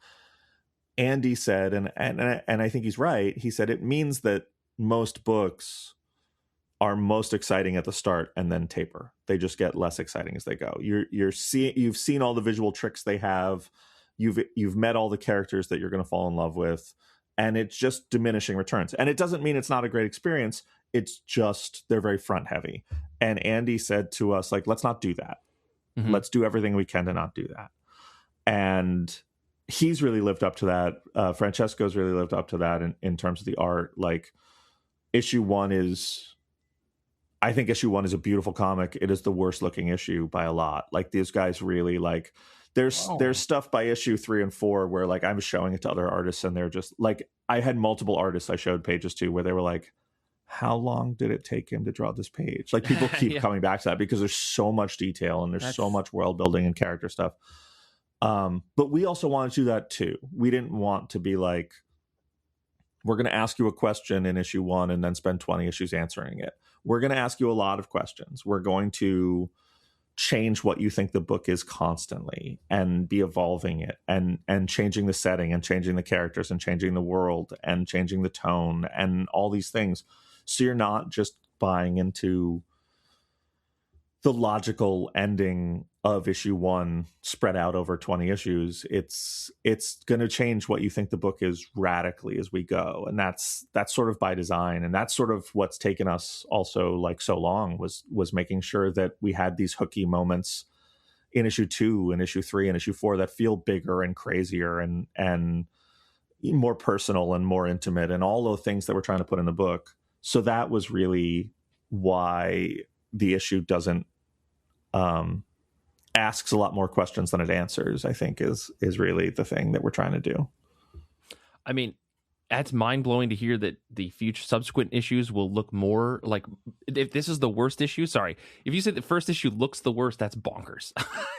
Andy said, and I think he's right. He said, it means that most books are most exciting at the start and then taper. They just get less exciting as they go. You've seen all the visual tricks they have. You've met all the characters that you're going to fall in love with, and it's just diminishing returns. And it doesn't mean it's not a great experience. It's just they're very front heavy. And Andy said to us, like, let's not do that. Let's do everything we can to not do that. and he's really lived up to that. Francesco's really lived up to that in terms of the art. Like issue 1 is, I think issue 1 is a beautiful comic. It is the worst looking issue by a lot. Like these guys really like, there's stuff by issue 3 and 4 where like I'm showing it to other artists and they're just like, I had multiple artists I showed pages to where they were like, how long did it take him to draw this page? Like people keep coming back to that because there's so much detail and there's so much world building and character stuff. But we also wanted to do that too. We didn't want to be like, we're going to ask you a question in issue 1 and then spend 20 issues answering it. We're going to ask you a lot of questions. We're going to change what you think the book is constantly and be evolving it and changing the setting and changing the characters and changing the world and changing the tone and all these things. So you're not just buying into the logical ending of issue 1 spread out over 20 issues. It's going to change what you think the book is radically as we go, and that's sort of by design, and that's sort of what's taken us also like so long was making sure that we had these hooky moments in issue 2 and issue 3 and issue 4 that feel bigger and crazier and more personal and more intimate and all those things that we're trying to put in the book. So that was really why the issue doesn't asks a lot more questions than it answers, I think is really the thing that we're trying to do. I mean, that's mind-blowing to hear that the future subsequent issues will look more like, if this is the worst issue, if you say the first issue looks the worst, that's bonkers.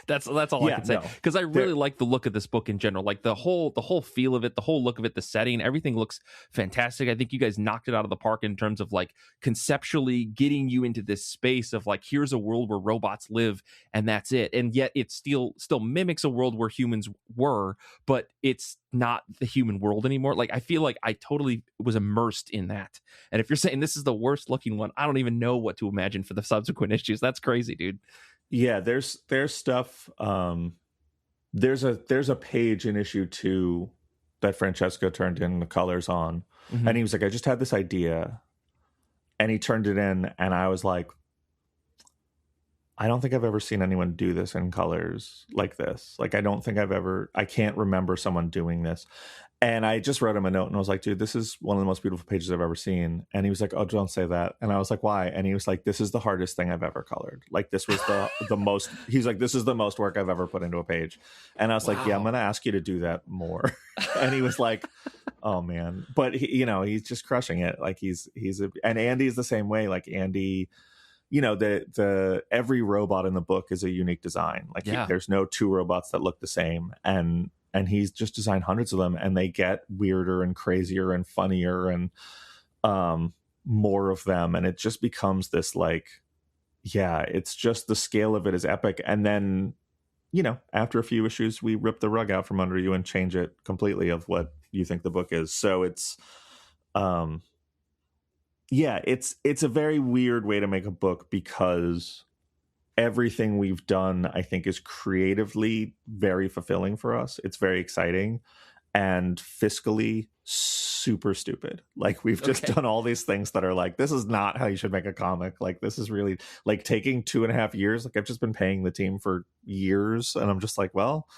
that's all I can say, because I really like the look of this book in general, like the whole feel of it, the whole look of it, the setting, everything looks fantastic. I think you guys knocked it out of the park in terms of like conceptually getting you into this space of like, here's a world where robots live and that's it, and yet it still mimics a world where humans were, but it's not the human world anymore. Like I feel like I totally was immersed in that. And if you're saying this is the worst looking one, I don't even know what to imagine for the subsequent issues. That's crazy, dude. Yeah, there's stuff. There's a page in issue 2 that Francesco turned in the colors on, and he was like, I just had this idea, and he turned it in, and I was like, I don't think I've ever seen anyone do this in colors like this. Like, I can't remember someone doing this. And I just wrote him a note and I was like, dude, this is one of the most beautiful pages I've ever seen. And he was like, oh, don't say that. And I was like, why? And he was like, this is the hardest thing I've ever colored. Like, this was the most, he's like, this is the most work I've ever put into a page. And I was like, yeah, I'm going to ask you to do that more. And he was like, oh man. But he, he's just crushing it. Like and Andy's the same way. Like Andy, the every robot in the book is a unique design. Like there's no 2 robots that look the same. And he's just designed hundreds of them, and they get weirder and crazier and funnier and more of them. And it just becomes this like, it's just the scale of it is epic. And then, after a few issues, we rip the rug out from under you and change it completely of what you think the book is. So it's a very weird way to make a book, because everything we've done, I think, is creatively very fulfilling for us. It's very exciting, and fiscally super stupid. Like, we've just done all these things that are like, this is not how you should make a comic. Like, this is really like taking 2.5 years. Like, I've just been paying the team for years, and I'm just like, well,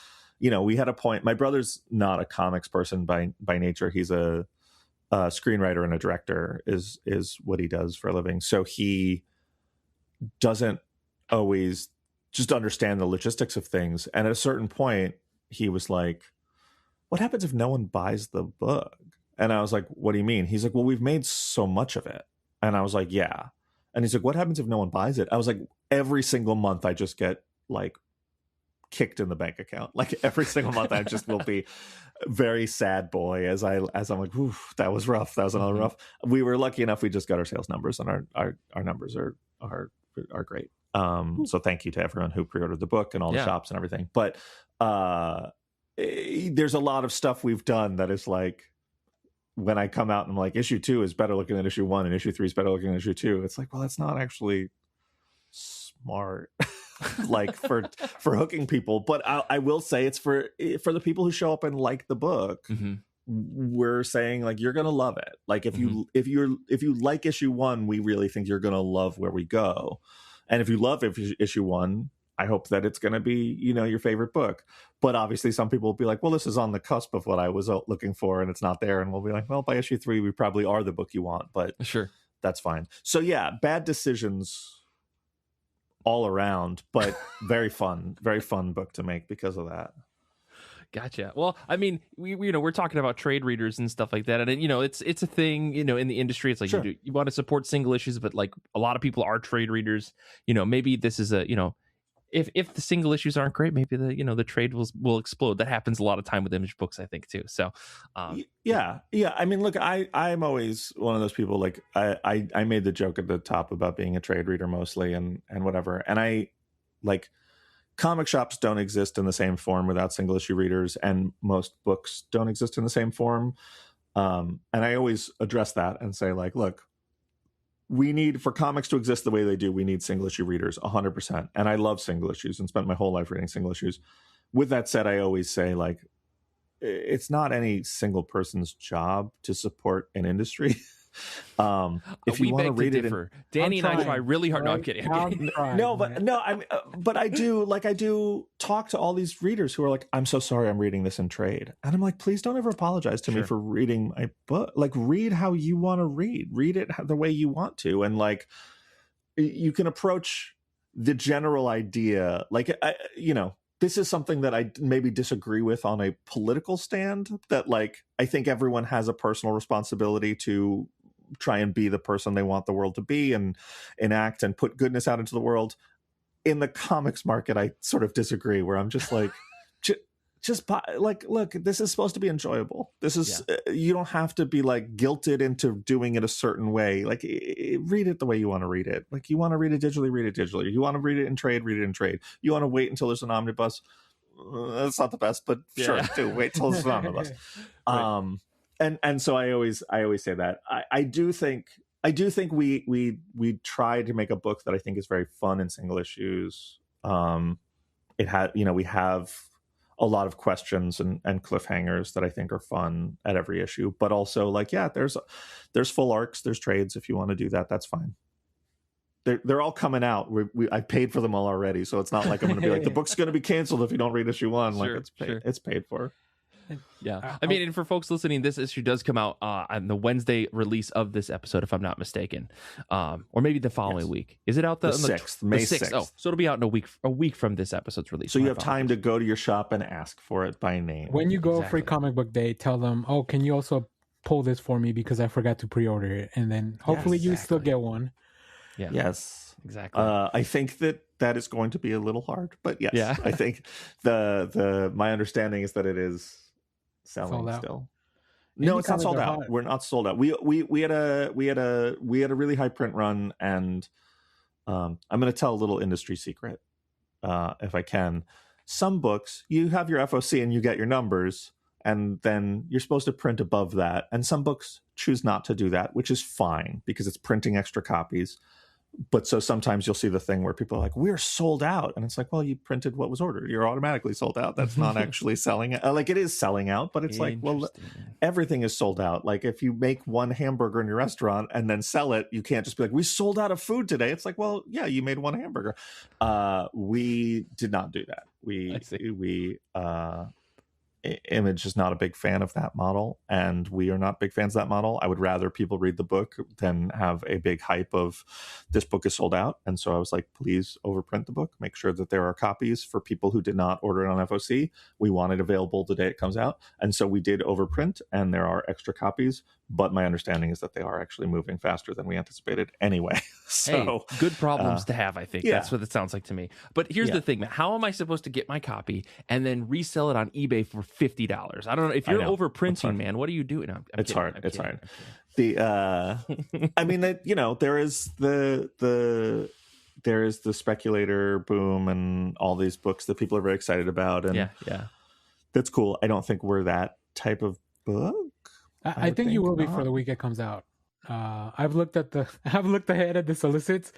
we had a point. My brother's not a comics person by nature. He's a screenwriter and a director is what he does for a living. So he doesn't always just understand the logistics of things. And at a certain point, he was like, what happens if no one buys the book? And I was like, what do you mean? He's like, well, we've made so much of it. And I was like, yeah. And he's like, what happens if no one buys it? I was like, every single month I just get like kicked in the bank account. Like, every single month I just will be very sad boy as I'm like, oof, that was rough. That was another rough. We were lucky enough. We just got our sales numbers, and our numbers are great. So thank you to everyone who pre-ordered the book and all the shops and everything. But there's a lot of stuff we've done that is like, when I come out and I'm like, issue 2 is better looking than issue 1 and issue 3 is better looking than issue 2. It's like, well, that's not actually smart. Like, for hooking people. But I will say it's for the people who show up and like the book. We're saying, like, you're gonna love it. Like, if you like issue 1, we really think you're gonna love where we go. And if you love issue 1, I hope that it's going to be, your favorite book. But obviously some people will be like, well, this is on the cusp of what I was looking for and it's not there. And we'll be like, well, by issue 3, we probably are the book you want, but Sure, that's fine. So yeah, bad decisions all around, but very fun book to make because of that. Gotcha. Well, I mean, we're talking about trade readers and stuff like that, and it's a thing, in the industry. It's like Sure. you want to support single issues, but like a lot of people are trade readers. Maybe this is if the single issues aren't great, maybe the trade will explode. That happens a lot of time with Image books, I think, too. So, yeah. I mean, look, I'm always one of those people. Like I made the joke at the top about being a trade reader mostly, and whatever. And I like. Comic shops don't exist in the same form without single issue readers, and most books don't exist in the same form. And I always address that and say, like, look, for comics to exist the way they do, we need single issue readers 100%. And I love single issues and spent my whole life reading single issues. With that said, I always say, like, it's not any single person's job to support an industry. If you want to read it, Danny and I try really hard. No, I'm kidding. But I do talk to all these readers who are like, I'm so sorry, I'm reading this in trade, and I'm like, please don't ever apologize to me for reading my book. Like, read how you want to read it the way you want to, and like, you can approach the general idea like, this is something that I maybe disagree with on a political stand, that like, I think everyone has a personal responsibility to try and be the person they want the world to be and enact and put goodness out into the world. In the comics market, I sort of disagree, where I'm just like, just buy, like, look, this is supposed to be enjoyable. This is, you don't have to be like guilted into doing it a certain way. Like, read it the way you want to read it. Like, you want to read it digitally, read it digitally. You want to read it in trade, read it in trade. You want to wait until there's an omnibus. That's not the best, but sure, do wait till there's an omnibus. Right. And so I always say that I do think we try to make a book that I think is very fun in single issues. It had, we have a lot of questions and cliffhangers that I think are fun at every issue, but also like, there's full arcs, there's trades. If you want to do that, that's fine. They're all coming out. I paid for them all already, so it's not like I'm going to be like, the book's going to be canceled if you don't read issue 1. Like, it's paid for. Yeah, I mean, and for folks listening, this issue does come out on the Wednesday release of this episode, if I'm not mistaken, or maybe the following week. Is it out the 6th, May 6th? Oh, so it'll be out in a week from this episode's release. So you have time to go to your shop and ask for it by name. When you go Free Comic Book Day, tell them, oh, can you also pull this for me because I forgot to pre-order it, and then hopefully you still get one. Yeah. Yes. Exactly. I think that is going to be a little hard, but yes, yeah. I think my understanding is that it is selling still. No, it's not sold out. We're not sold out. We had a really high print run, and I'm going to tell a little industry secret, if I can. Some books, you have your FOC and you get your numbers, and then you're supposed to print above that. And some books choose not to do that, which is fine because it's printing extra copies. But so sometimes you'll see the thing where people are like, we're sold out. And it's like, well, you printed what was ordered. You're automatically sold out. That's not actually selling it. Like, it is selling out, but it's like, well, everything is sold out. Like, if you make one hamburger in your restaurant and then sell it, you can't just be like, we sold out of food today. It's like, well, yeah, you made one hamburger. We did not do that. Image is not a big fan of that model, and we are not big fans of that model. I would rather people read the book than have a big hype of this book is sold out. And so I was like, please overprint the book, make sure that there are copies for people who did not order it on FOC. We want it available the day it comes out, and so we did overprint, and there are extra copies, but my understanding is that they are actually moving faster than we anticipated anyway. So hey, good problems to have, I think. That's what it sounds like to me. But here's the thing, man. How am I supposed to get my copy and then resell it on eBay for $50? I don't know. If you're overprinting, man, what are you doing? It's hard. I mean, there is the speculator boom and all these books that people are very excited about, and that's cool. I don't think we're that type of book. I think you will be for the week it comes out. I've looked ahead at the solicits.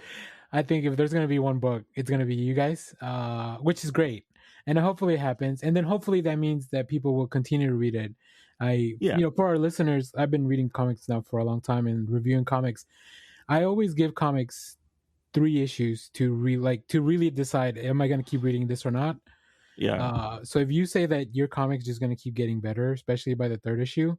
I think if there's going to be one book, it's going to be you guys, which is great. And hopefully it happens. And then hopefully that means that people will continue to read it. For our listeners, I've been reading comics now for a long time and reviewing comics. I always give comics 3 issues to really decide, am I going to keep reading this or not? Yeah. So if you say that your comic's just going to keep getting better, especially by the 3rd issue,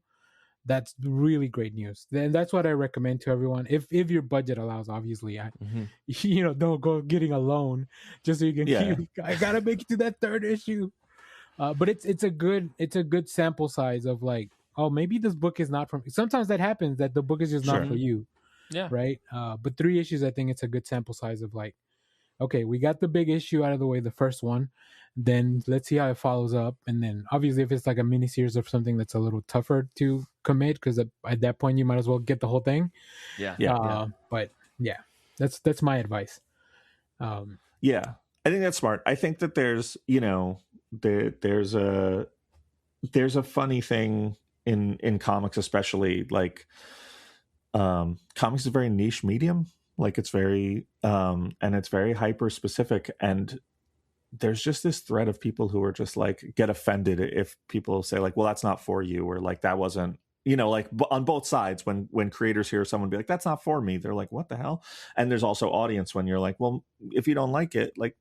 that's really great news. Then that's what I recommend to everyone. If your budget allows, obviously, don't go getting a loan just so you can keep. I gotta make it to that 3rd issue. But it's a good sample size of like, oh, maybe this book is not for me. Sometimes that happens, that the book is just not for you. Yeah. Right. But 3 issues, I think it's a good sample size of like, okay, we got the big issue out of the way, the first one. Then let's see how it follows up. And then obviously if it's like a miniseries or something that's a little tougher to commit, because at that point you might as well get the whole thing. But yeah, that's my advice. I think that's smart. I think that there's there's a funny thing in comics, especially like comics is a very niche medium. Like it's very and it's very hyper specific, and there's just this thread of people who are just like get offended if people say like, well, that's not for you, or like that wasn't, like on both sides. When creators hear someone be like, that's not for me, they're like, what the hell? And there's also audience when you're like, well, if you don't like it, like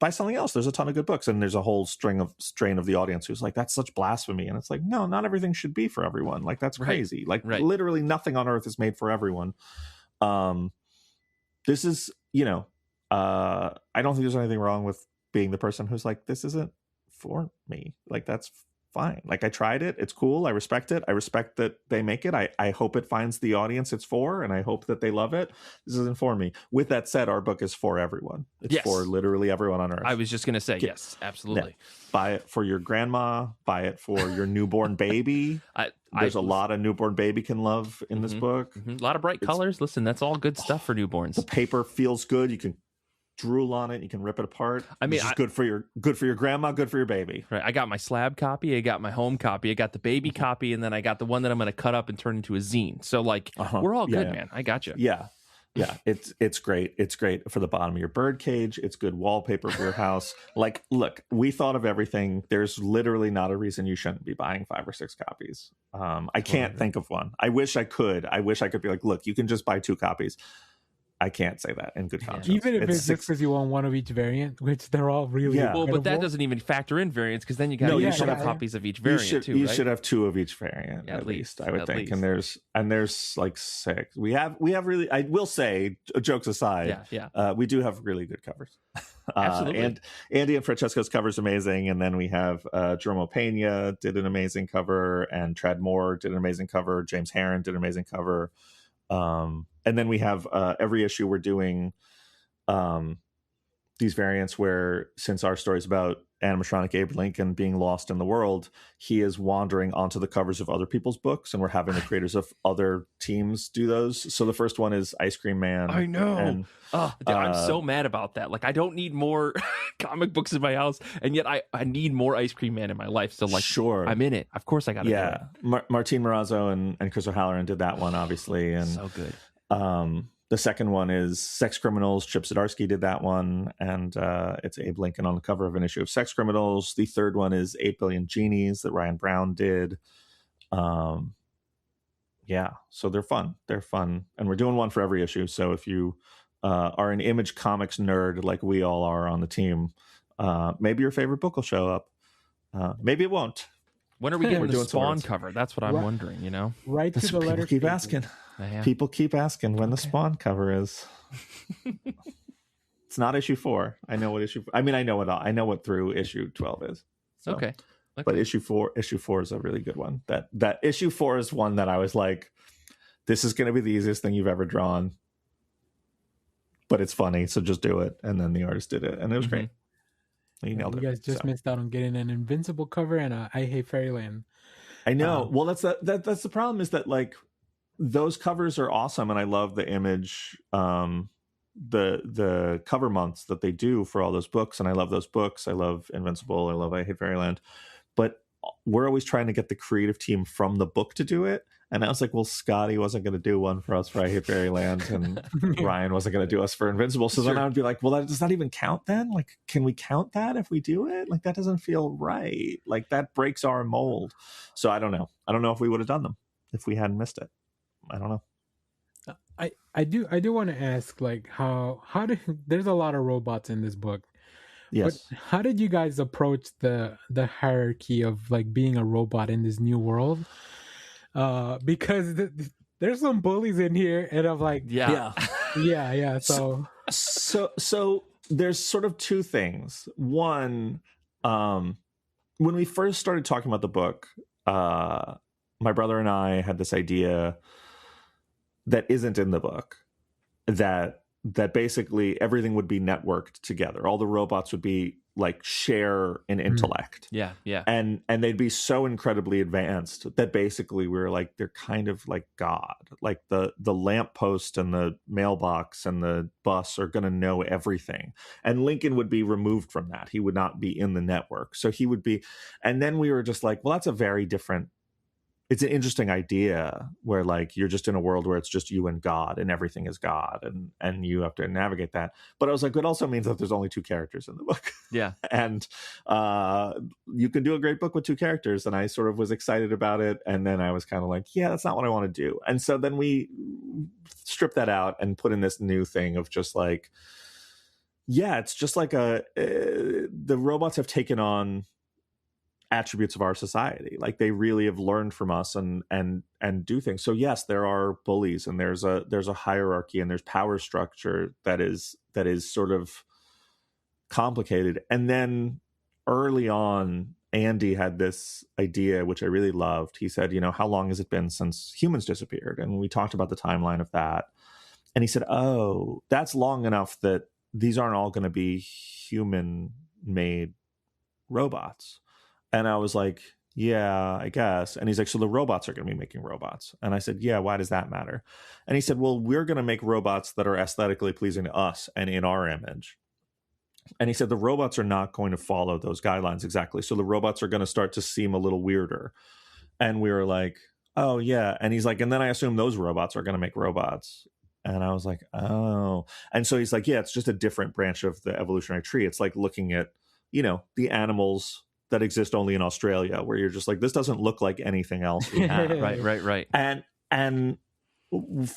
buy something else. There's a ton of good books. And there's a whole strain of the audience who's like, that's such blasphemy. And it's like, no, not everything should be for everyone. Like that's crazy. Literally nothing on earth is made for everyone. This is, I don't think there's anything wrong with being the person who's like, this isn't for me. Like that's fine. Like I tried it, it's cool, I respect it, I respect that they make it, I hope it finds the audience it's for, and I hope that they love it. This isn't for me. With that said, our book is for everyone. It's for literally everyone on earth. I was just gonna say yes, absolutely. Buy it for your grandma, buy it for your newborn baby. There's a lot of newborn baby can love in this book. A lot of bright colors. Listen, that's all good stuff for newborns. The paper feels good. You can drool on it, you can rip it apart. I mean, it's good for your grandma, good for your baby. Right. I got my slab copy, I got my home copy, I got the baby copy, and then I got the one that I'm going to cut up and turn into a zine. So like we're all good, man. I got you. Yeah. It's great. It's great for the bottom of your bird cage. It's good wallpaper for your house. Like, look, we thought of everything. There's literally not a reason you shouldn't be buying 5 or 6 copies. I can't think of one. I wish I could. I wish I could be like, look, you can just buy 2 copies. I can't say that in good conscience. Even if it's just because you want one of each variant, which they're all really well, but that doesn't even factor in variants, because then you got you should have copies of each variant you should have 2 of each variant at least, I would think. And there's like 6. We have really, I will say, jokes aside, we do have really good covers. Absolutely. And Andy and Francesco's cover is amazing, and then we have Jerome Pena did an amazing cover, and Trad Moore did an amazing cover, James Herron did an amazing cover. And then we have every issue we're doing these variants where, since our story is about animatronic Abe Lincoln being lost in the world, he is wandering onto the covers of other people's books, and we're having the creators of other teams do those. So the first one is Ice Cream Man. I know. And, I'm so mad about that. Like, I don't need more comic books in my house, and yet I need more Ice Cream Man in my life. So like, sure, I'm in it. Of course I got to do it. Martin Morazzo and Chris O'Halloran did that one, obviously. And so good. The second one is Sex Criminals. Chip Zdarsky did that one, and it's Abe Lincoln on the cover of an issue of Sex Criminals. The third one is 8 Billion Genies that Ryan Brown did. So they're fun. And we're doing one for every issue. So if you are an Image Comics nerd like we all are on the team, maybe your favorite book will show up. Maybe it won't. When are we getting the Spawn cover? That's what I'm wondering, Right to the letter. Keep asking. People keep asking when the Spawn cover is. It's not issue 4. I know what I know what through issue 12 is. So. Okay. But issue 4 is a really good one. That issue 4 is one that I was like, this is going to be the easiest thing you've ever drawn, but it's funny, so just do it. And then the artist did it, and it was great. You guys just missed out on getting an Invincible cover and a I Hate Fairyland. I know. Well, that's the problem, is that like those covers are awesome, and I love the Image the cover months that they do for all those books, and I love those books. I love Invincible. I love I Hate Fairyland, but we're always trying to get the creative team from the book to do it. And I was like, well, Scotty wasn't going to do one for us for I Hate Fairyland, and Ryan wasn't going to do us for Invincible. So then I would be like, well, does that even count then? Like, can we count that if we do it? Like, that doesn't feel right. Like, that breaks our mold. So I don't know. I don't know if we would have done them if we hadn't missed it. I don't know. I do want to ask, like, how did there's a lot of robots in this book, but Yes. how did you guys approach the hierarchy of like being a robot in this new world? Because there's some bullies in here, and I'm like, Yeah. yeah. So there's sort of two things. One, when we first started talking about the book, my brother and I had this idea that isn't in the book, that basically everything would be networked together. All the robots would be like share an intellect. Yeah. And they'd be so incredibly advanced that basically we were like, they're kind of like God. Like the lamppost and the mailbox and the bus are going to know everything. And Lincoln would be removed from that. He would not be in the network. So he would be. And then we were just like, well, that's a very different. It's an interesting idea where like you're just in a world where it's just you and God and everything is God and you have to navigate that. But I was like, it also means that there's only two characters in the book. Yeah. And you can do a great book with two characters. And I sort of was excited about it. And then I was kind of like, yeah, that's not what I want to do. And so then we stripped that out and put in this new thing of just like, yeah, it's just like the robots have taken on attributes of our society. Like they really have learned from us and do things. So yes, there are bullies and there's a hierarchy and there's power structure that is sort of complicated. And then early on, Andy had this idea, which I really loved. He said, how long has it been since humans disappeared? And we talked about the timeline of that. And he said, oh, that's long enough that these aren't all going to be human-made robots. And I was like, yeah, I guess. And he's like, so the robots are going to be making robots. And I said, yeah, why does that matter? And he said, well, we're going to make robots that are aesthetically pleasing to us and in our image. And he said, the robots are not going to follow those guidelines exactly. So the robots are going to start to seem a little weirder. And we were like, oh, yeah. And he's like, and then I assume those robots are going to make robots. And I was like, oh. And so he's like, yeah, it's just a different branch of the evolutionary tree. It's like looking at, the animals that exist only in Australia, where you're just like, this doesn't look like anything else we have. Right. And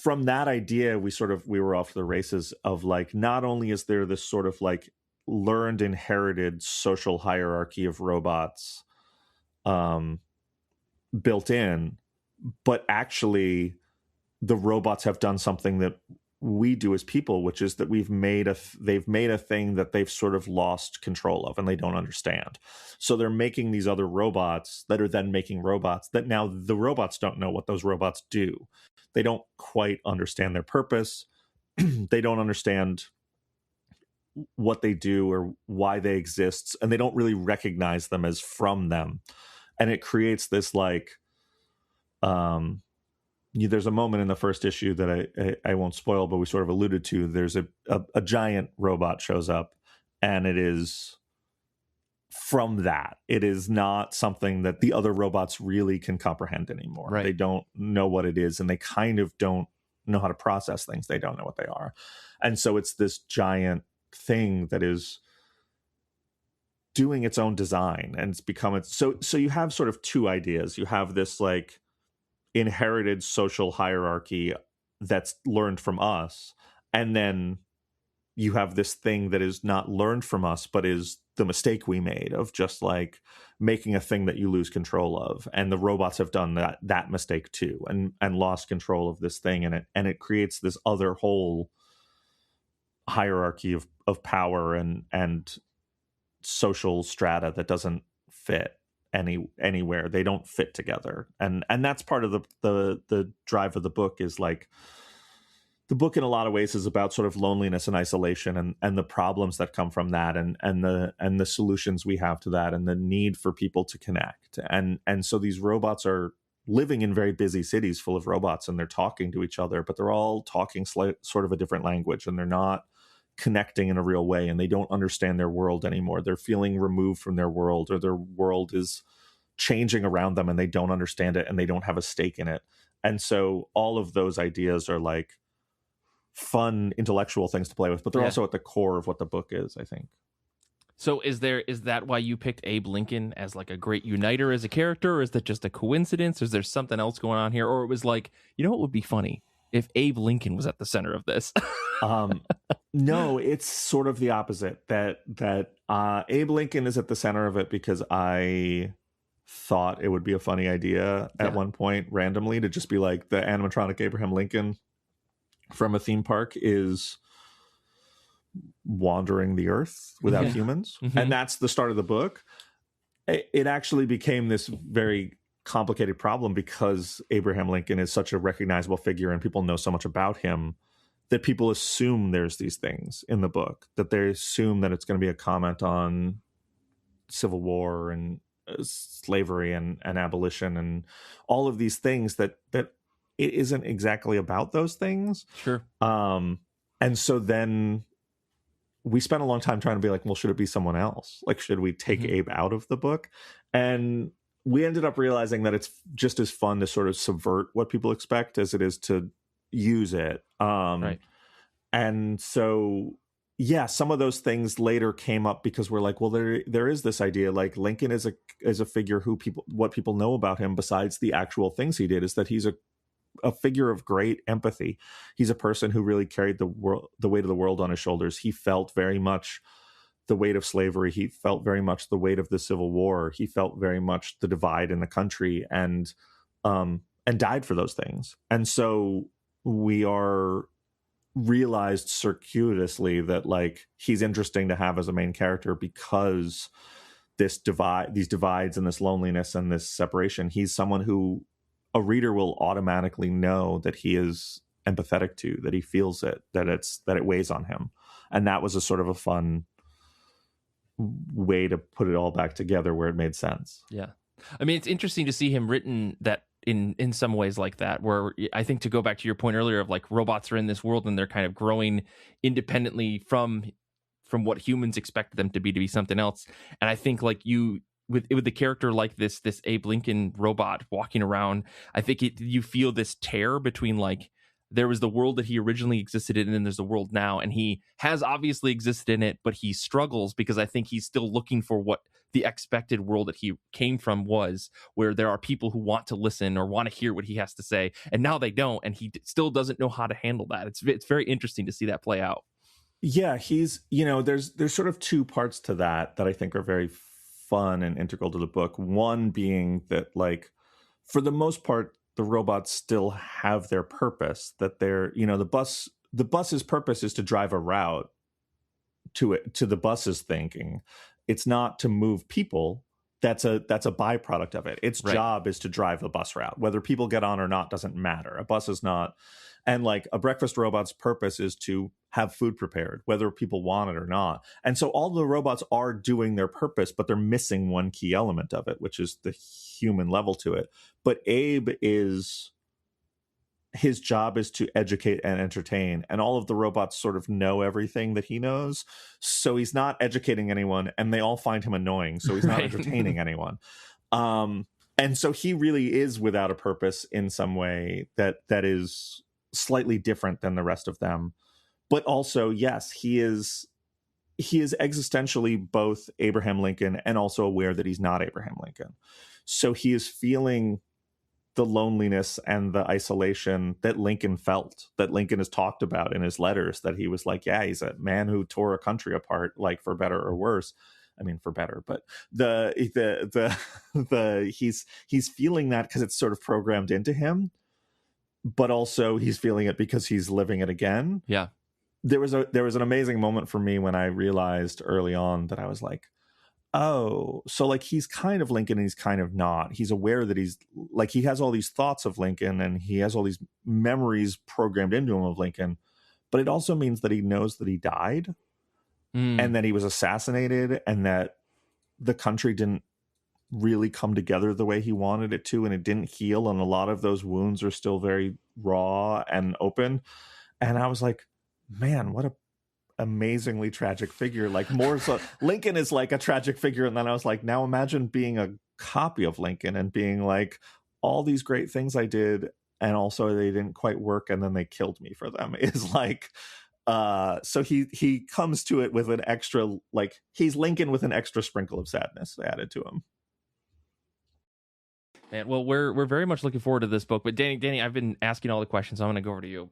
from that idea, we were off to the races of like, not only is there this sort of like learned inherited social hierarchy of robots built in, but actually the robots have done something that we do as people, which is that they've made a thing that they've sort of lost control of and they don't understand. So they're making these other robots that are then making robots that now the robots don't know what those robots do. They don't quite understand their purpose. They don't understand what they do or why they exist, and they don't really recognize them as from them. And it creates this like there's a moment in the first issue that I won't spoil, but we sort of alluded to. There's a giant robot shows up, and it is from that. It is not something that the other robots really can comprehend anymore. Right. They don't know what it is, and they kind of don't know how to process things. They don't know what they are. And so it's this giant thing that is doing its own design, and it's become so you have sort of two ideas. You have this like inherited social hierarchy that's learned from us, and then you have this thing that is not learned from us but is the mistake we made of just like making a thing that you lose control of. And the robots have done that mistake too, and lost control of this thing, and it creates this other whole hierarchy of power and social strata that doesn't fit anywhere. They don't fit together, and that's part of the drive of the book. Is like the book in a lot of ways is about sort of loneliness and isolation and the problems that come from that, and the solutions we have to that, and the need for people to connect. And so these robots are living in very busy cities full of robots, and they're talking to each other, but they're all talking sort of a different language, and they're not connecting in a real way, and they don't understand their world anymore. They're feeling removed from their world, or their world is changing around them and they don't understand it, and they don't have a stake in it. And so all of those ideas are like fun intellectual things to play with, but they're also at the core of what the book is, I think. So is that why you picked Abe Lincoln as like a great uniter as a character, or is that just a coincidence? Or is there something else going on here? Or it was like, what would be funny? if Abe Lincoln was at the center of this. No, it's sort of the opposite. That Abe Lincoln is at the center of it because I thought it would be a funny idea at one point randomly to just be like, the animatronic Abraham Lincoln from a theme park is wandering the earth without humans. And that's the start of the book. It actually became this very complicated problem because Abraham Lincoln is such a recognizable figure and people know so much about him that people assume there's these things in the book, that they assume that it's going to be a comment on Civil War and slavery and abolition and all of these things, that it isn't exactly about those things. Sure. And so then we spent a long time trying to be like, well, should it be someone else? Like, should we take Abe out of the book? And we ended up realizing that it's just as fun to sort of subvert what people expect as it is to use it. Right. And so, yeah, some of those things later came up because we're like, well, there is this idea, like Lincoln is a figure who what people know about him besides the actual things he did is that he's a figure of great empathy. He's a person who really carried the weight of the world on his shoulders. He felt very much the weight of slavery. He felt very much the weight of the Civil War. He felt very much the divide in the country and died for those things. And so we are realized circuitously that like he's interesting to have as a main character because these divides and this loneliness and this separation, he's someone who a reader will automatically know that he is empathetic to, that he feels it, that it weighs on him. And that was a sort of a fun way to put it all back together where it made sense. Yeah. I mean, it's interesting to see him written that in some ways like that, where I think, to go back to your point earlier of like robots are in this world and they're kind of growing independently from what humans expect them to be something else. And I think like with the character like this Abe Lincoln robot walking around, I think you feel this tear between like, there was the world that he originally existed in, and then there's the world now, and he has obviously existed in it, but he struggles because I think he's still looking for what the expected world that he came from was, where there are people who want to listen or want to hear what he has to say, and now they don't, and he still doesn't know how to handle that. It's very interesting to see that play out. Yeah, he's, there's sort of two parts to that I think are very fun and integral to the book. One being that, like, for the most part, the robots still have their purpose, that they're, the bus's purpose is to drive a route to the bus's thinking. It's not to move people. That's a byproduct of it. Its job is to drive the bus route. Whether people get on or not doesn't matter. A bus is not. And like a breakfast robot's purpose is to have food prepared, whether people want it or not. And so all the robots are doing their purpose, but they're missing one key element of it, which is the human level to it. But Abe his job is to educate and entertain, and all of the robots sort of know everything that he knows. So he's not educating anyone, and they all find him annoying. So he's not entertaining anyone. And so he really is without a purpose in some way that is slightly different than the rest of them. But also, yes, he is existentially both Abraham Lincoln and also aware that he's not Abraham Lincoln. So he is feeling the loneliness and the isolation that Lincoln felt, that Lincoln has talked about in his letters, that he was like, yeah, he's a man who tore a country apart, like for better or worse. I mean, for better, but he's feeling that because it's sort of programmed into him, but also he's feeling it because he's living it again. Yeah. There was an amazing moment for me when I realized early on that I was like, oh, so like he's kind of Lincoln and he's kind of not. He's aware that he's like, he has all these thoughts of Lincoln and he has all these memories programmed into him of Lincoln, but it also means that he knows that he died and that he was assassinated and that the country didn't really come together the way he wanted it to, and it didn't heal, and a lot of those wounds are still very raw and open. And I was like, man, what a amazingly tragic figure. Like, more so Lincoln is like a tragic figure, and then I was like, now imagine being a copy of Lincoln and being like, all these great things I did and also they didn't quite work and then they killed me for them, is like so he comes to it with an extra, like, he's Lincoln with an extra sprinkle of sadness added to him. Man, well, we're very much looking forward to this book. But Danny, I've been asking all the questions. I'm going to go over to you.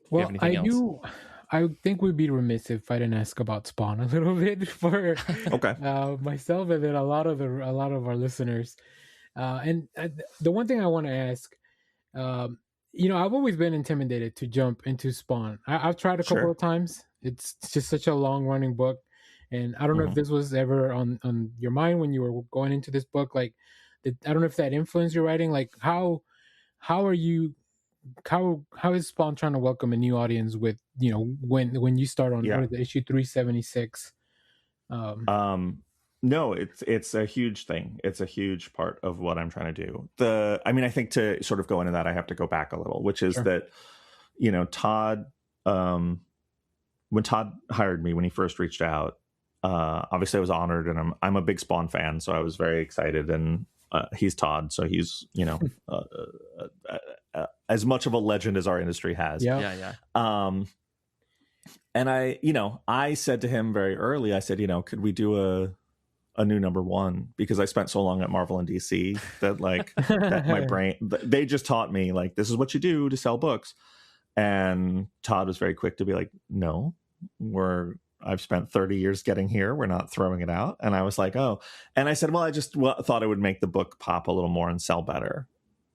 Well, I think we'd be remiss if I didn't ask about Spawn a little bit for Okay. Myself and then a lot of our listeners. And the one thing I want to ask, I've always been intimidated to jump into Spawn. I've tried a couple of times. It's just such a long running book, and I don't know if this was ever on your mind when you were going into this book. Like, I don't know if that influenced your writing. Like, how is Spawn trying to welcome a new audience with, when you start on what is it, issue 376? No, it's a huge thing. It's a huge part of what I'm trying to do. I think to sort of go into that, I have to go back a little, which is that, Todd, when Todd hired me, when he first reached out, obviously I was honored, and I'm a big Spawn fan, so I was very excited. And he's Todd, so he's as much of a legend as our industry has. Yeah. And I said to him very early, I said, could we do a new number one? Because I spent so long at Marvel and DC that that my brain, they just taught me this is what you do to sell books. And Todd was very quick to be like, no, I've spent 30 years getting here. We're not throwing it out. And I was like, oh. And I said, well, I just thought it would make the book pop a little more and sell better.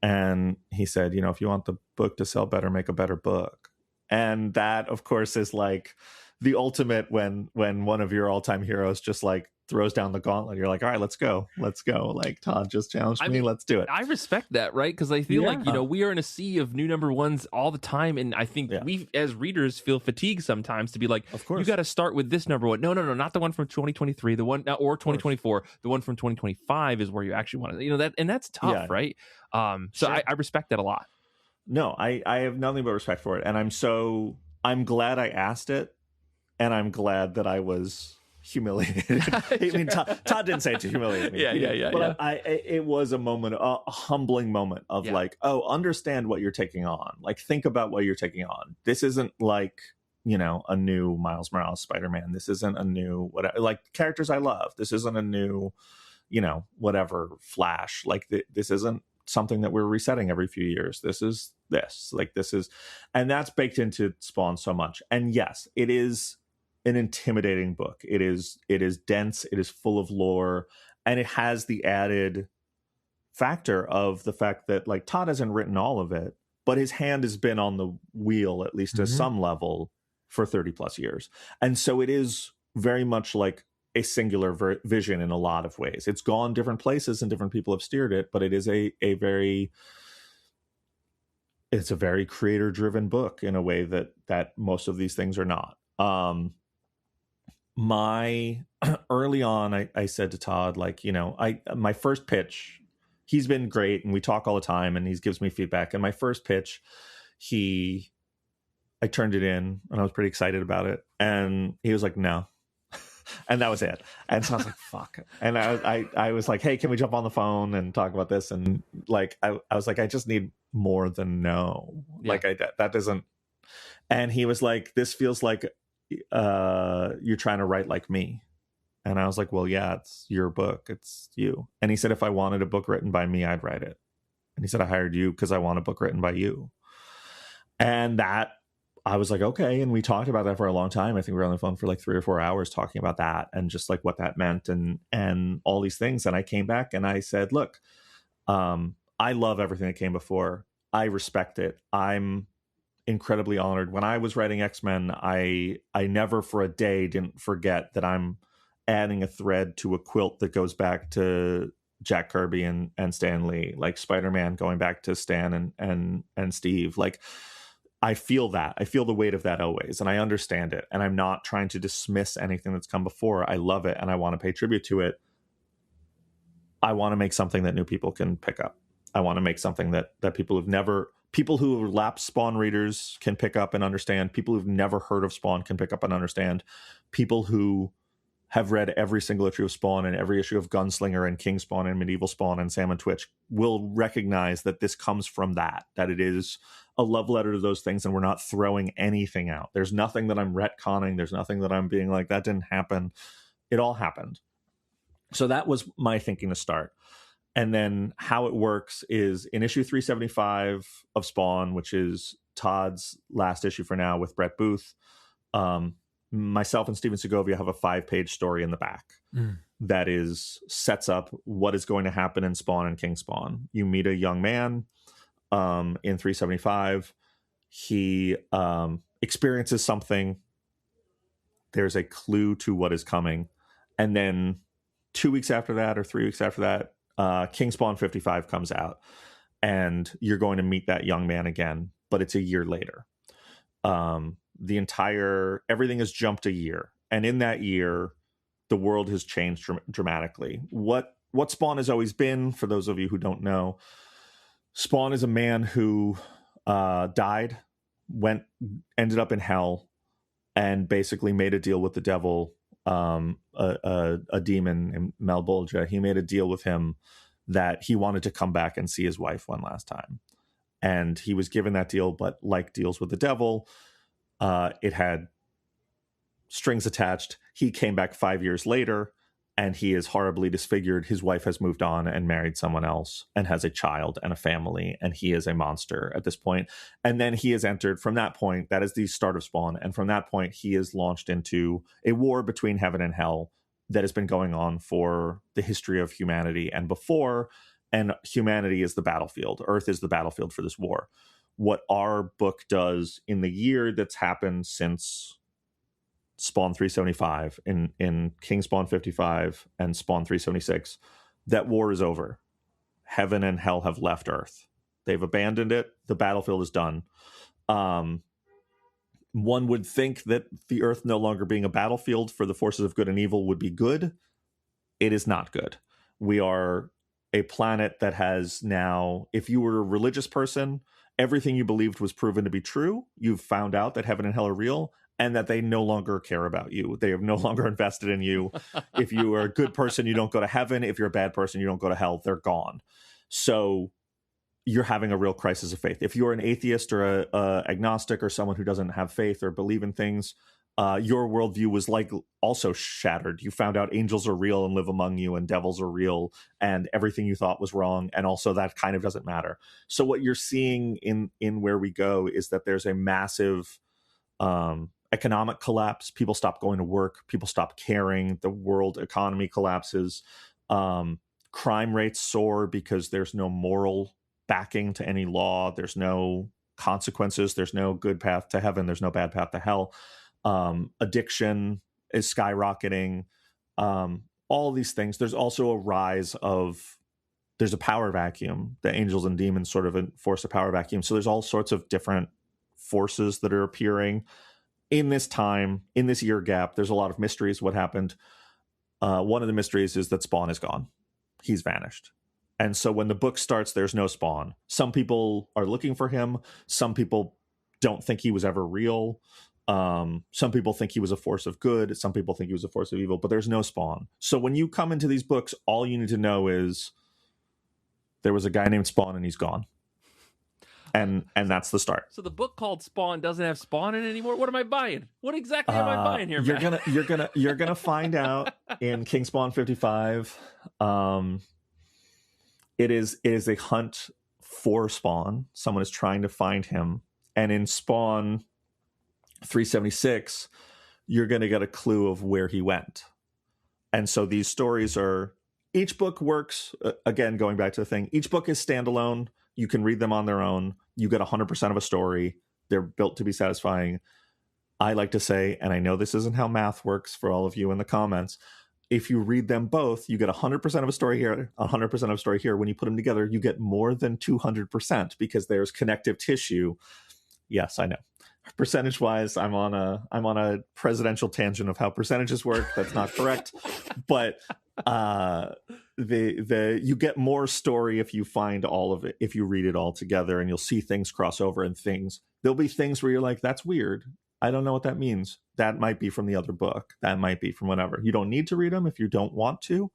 And he said, if you want the book to sell better, make a better book. And that, of course, is the ultimate when one of your all-time heroes just throws down the gauntlet. You're like, all right, let's go. Todd just challenged me. Let's do it. I respect that, right? Because I feel we are in a sea of new number ones all the time, and I think we as readers feel fatigued sometimes to be like, of course, you got to start with this number one. No, not the one from 2023, the one or 2024, the one from 2025 is where you actually want to, that, and that's tough, right? So I respect that a lot. No, I have nothing but respect for it, and I'm glad I asked it, and I'm glad that I was humiliated. I mean, Todd didn't say it to humiliate me. Yeah. But it was a moment, a humbling moment of understand what you're taking on. Think about what you're taking on. This isn't a new Miles Morales Spider-Man. This isn't a new whatever. Characters I love. This isn't a new, whatever Flash. This isn't something that we're resetting every few years. This is, and that's baked into Spawn so much. And yes, it is an intimidating book. It is dense. It is full of lore, and it has the added factor of the fact that Todd hasn't written all of it, but his hand has been on the wheel, at least to some level, for 30 plus years. And so it is very much a singular vision in a lot of ways. It's gone different places and different people have steered it, but it is it's a very creator driven book in a way that most of these things are not. Early on, I said to Todd, my first pitch, he's been great and we talk all the time and he gives me feedback. And my first pitch, I turned it in and I was pretty excited about it. And he was like, no. And that was it. And so I was like, fuck. And I was like, hey, can we jump on the phone and talk about this? And I was like, I just need more than no. Yeah. That doesn't. And he was like, this feels like you're trying to write like me. And I was like, well, yeah, it's your book. It's you. And he said, if I wanted a book written by me, I'd write it. And he said, I hired you because I want a book written by you. And that, I was like, okay. And we talked about that for a long time. I think we were on the phone for 3 or 4 hours talking about that and just what that meant and all these things. And I came back and I said, look, I love everything that came before. I respect it. I'm incredibly honored. When I was writing X-Men, I never for a day didn't forget that I'm adding a thread to a quilt that goes back to Jack Kirby and Stan Lee, Spider-Man going back to Stan and Steve. I feel that. I feel the weight of that always, and I understand it. And I'm not trying to dismiss anything that's come before. I love it, and I want to pay tribute to it. I want to make something that new people can pick up. I want to make something that people who are lapsed Spawn readers can pick up and understand. People who've never heard of Spawn can pick up and understand. People who have read every single issue of Spawn and every issue of Gunslinger and King Spawn and Medieval Spawn and Sam and Twitch will recognize that this comes from that it is a love letter to those things, and we're not throwing anything out. There's nothing that I'm retconning. There's nothing that I'm being that didn't happen. It all happened. So that was my thinking to start. And then how it works is in issue 375 of Spawn, which is Todd's last issue for now with Brett Booth, myself and Steven Segovia have a 5-page story in the back that sets up what is going to happen in Spawn and King Spawn. You meet a young man in 375. He experiences something. There's a clue to what is coming. And then 2 weeks after that, or 3 weeks after that, King Spawn 55 comes out, and you're going to meet that young man again, but it's a year later. Everything has jumped a year, and in that year, the world has changed dramatically. What Spawn has always been, for those of you who don't know, Spawn is a man who died, ended up in hell, and basically made a deal with the devil. A demon in Malbolgia. He made a deal with him that he wanted to come back and see his wife one last time. And he was given that deal, but like deals with the devil, it had strings attached. He came back 5 years later, and he is horribly disfigured. His wife has moved on and married someone else and has a child and a family, and he is a monster at this point. And then he has entered, from that point, that is the start of Spawn, and from that point he is launched into a war between heaven and hell that has been going on for the history of humanity and before, and humanity is the battlefield. Earth is the battlefield for this war. What our book does in the year that's happened since Spawn 375, in King Spawn 55 and Spawn 376, that war is over. Heaven and hell have left Earth. They've abandoned it. The battlefield is done. One would think that the Earth no longer being a battlefield for the forces of good and evil would be good. It is not good. We are a planet that has now, if you were a religious person, everything you believed was proven to be true. You've found out that heaven and hell are real, and that they no longer care about you. They have no longer invested in you. If you are a good person, you don't go to heaven. If you're a bad person, you don't go to hell. They're gone. So you're having a real crisis of faith. If you're an atheist or a agnostic or someone who doesn't have faith or believe in things, your worldview was like also shattered. You found out angels are real and live among you, and devils are real, and everything you thought was wrong. And also that kind of doesn't matter. So what you're seeing in Where We Go is that there's a massive economic collapse. People stop going to work. People stop caring. The world economy collapses. Crime rates soar because there's no moral backing to any law. There's no consequences. There's no good path to heaven. There's no bad path to hell. Addiction is skyrocketing. All these things. There's also a rise of, there's a power vacuum. The angels and demons sort of enforce a power vacuum. So there's all sorts of different forces that are appearing in this time, in this year gap. There's a lot of mysteries. What happened? One of the mysteries is that Spawn is gone. He's vanished. And so when the book starts, there's no Spawn. Some people are looking for him. Some people don't think he was ever real. Some people think he was a force of good. Some people think he was a force of evil, but there's no Spawn. So when you come into these books, all you need to know is there was a guy named Spawn and he's gone. And that's the start. So the book called Spawn doesn't have Spawn in it anymore. What am I buying? What exactly am I buying here, Matt? You're gonna find out in King Spawn 55. It is a hunt for Spawn. Someone is trying to find him, and in Spawn 376, you're gonna get a clue of where he went. And so these stories are, each book works, again, going back to the thing, each book is standalone. You can read them on their own. You get 100% of a story. They're built to be satisfying. I like to say, and I know this isn't how math works for all of you in the comments, if you read them both, you get 100% of a story here, 100% of a story here. When you put them together, you get more than 200% because there's connective tissue. Yes, I know. Percentage-wise, I'm on a presidential tangent of how percentages work. That's not correct, but you get more story if you find all of it, if you read it all together, and you'll see things cross over, and there'll be things where you're like, that's weird. I don't know what that means. That might be from the other book. That might be from whatever. You don't need to read them if you don't want to.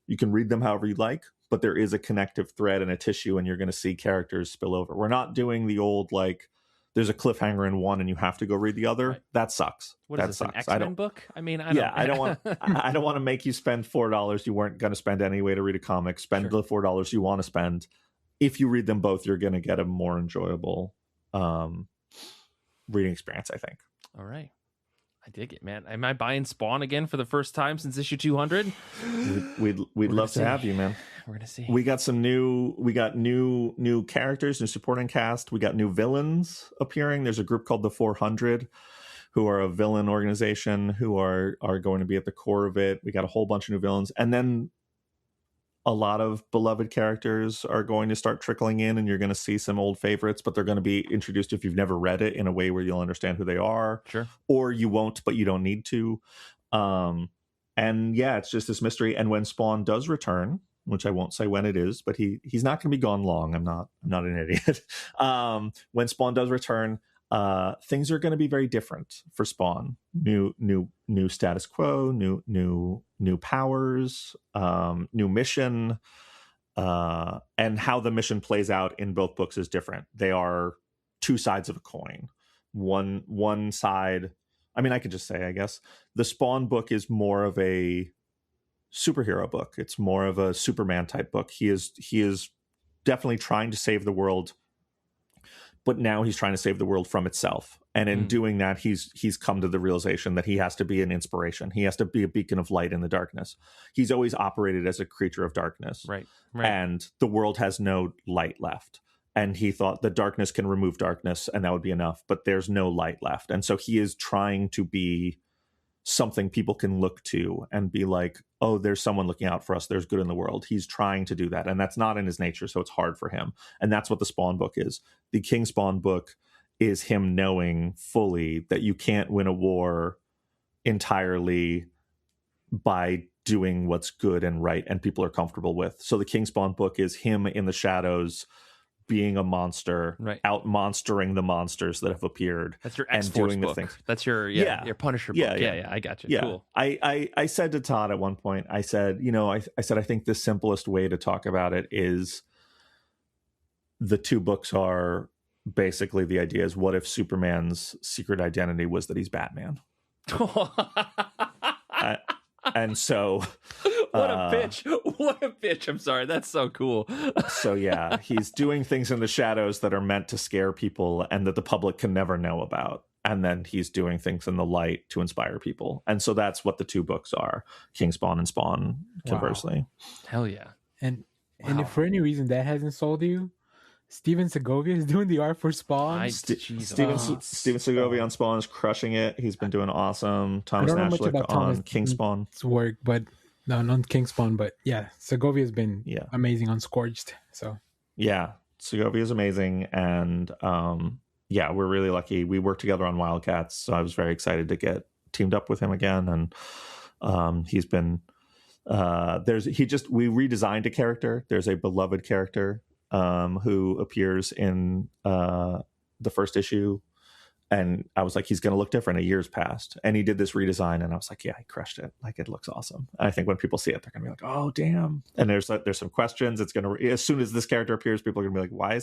You can read them however you like, but there is a connective thread and a tissue, and you're going to see characters spill over. We're not doing the old, like, there's a cliffhanger in one and you have to go read the other. Right. That sucks. What that is this, sucks. an X-Men book? I mean, I don't want I don't want to make you spend $4 you weren't going to spend anyway to read a comic. Spend the $4 you want to spend. If you read them both, you're going to get a more enjoyable reading experience, I think. All right. I dig it, man. Am I buying Spawn again for the first time since issue 200? We'd love to have you, man. We're gonna see. We got new characters, new supporting cast. We got new villains appearing. There's a group called the 400 who are a villain organization who are going to be at the core of it. We got a whole bunch of new villains, and then a lot of beloved characters are going to start trickling in, and you're going to see some old favorites, but they're going to be introduced if you've never read it in a way where you'll understand who they are. Sure. Or you won't, but you don't need to. And yeah, it's just this mystery. And when Spawn does return, which I won't say when it is, but he's not going to be gone long. I'm not an idiot. When Spawn does return, things are going to be very different for Spawn. New status quo, new powers, new mission, and how the mission plays out in both books is different. They are two sides of a coin. One side, I mean, I could just say, I guess, the Spawn book is more of a superhero book. It's more of a Superman type book. He is definitely trying to save the world, but now he's trying to save the world from itself. And in doing that, he's come to the realization that he has to be an inspiration. He has to be a beacon of light in the darkness. He's always operated as a creature of darkness. Right. And the world has no light left. And he thought the darkness can remove darkness and that would be enough, but there's no light left. And so he is trying to be something people can look to and be like, oh, there's someone looking out for us. There's good in the world. He's trying to do that. And that's not in his nature. So it's hard for him. And that's what the Spawn book is. The King Spawn book is him knowing fully that you can't win a war entirely by doing what's good and right and people are comfortable with. So the King Spawn book is him in the shadows being a monster, out monstering the monsters that have appeared. That's your X-Force book. That's your Punisher book. Yeah, I got you. Yeah. Cool. I said to Todd at one point, I said, I think the simplest way to talk about it is the two books are basically the idea is what if Superman's secret identity was that he's Batman? And so what a pitch. I'm sorry, that's so cool. So yeah, he's doing things in the shadows that are meant to scare people and that the public can never know about, and then he's doing things in the light to inspire people. And so that's what the two books are, King Spawn and Spawn, conversely. Wow. Hell yeah. And if for any reason that hasn't sold you, Steven Segovia is doing the art for Spawn. Steven Segovia on Spawn is crushing it. He's been doing awesome. Thomas Nashlik on King Spawn's work, but no, not King Spawn, but yeah, Segovia's been amazing on Scorched. So yeah, Segovia is amazing, and we're really lucky. We worked together on Wildcats, so I was very excited to get teamed up with him again. And he's been we redesigned a character. There's a beloved character who appears in the first issue, and I was like, he's going to look different. A year's passed, and he did this redesign, and I was like, yeah, he crushed it. Like, it looks awesome. And I think when people see it, they're going to be like, oh, damn. And there's some questions. It's going to, as soon as this character appears, people are going to be like, why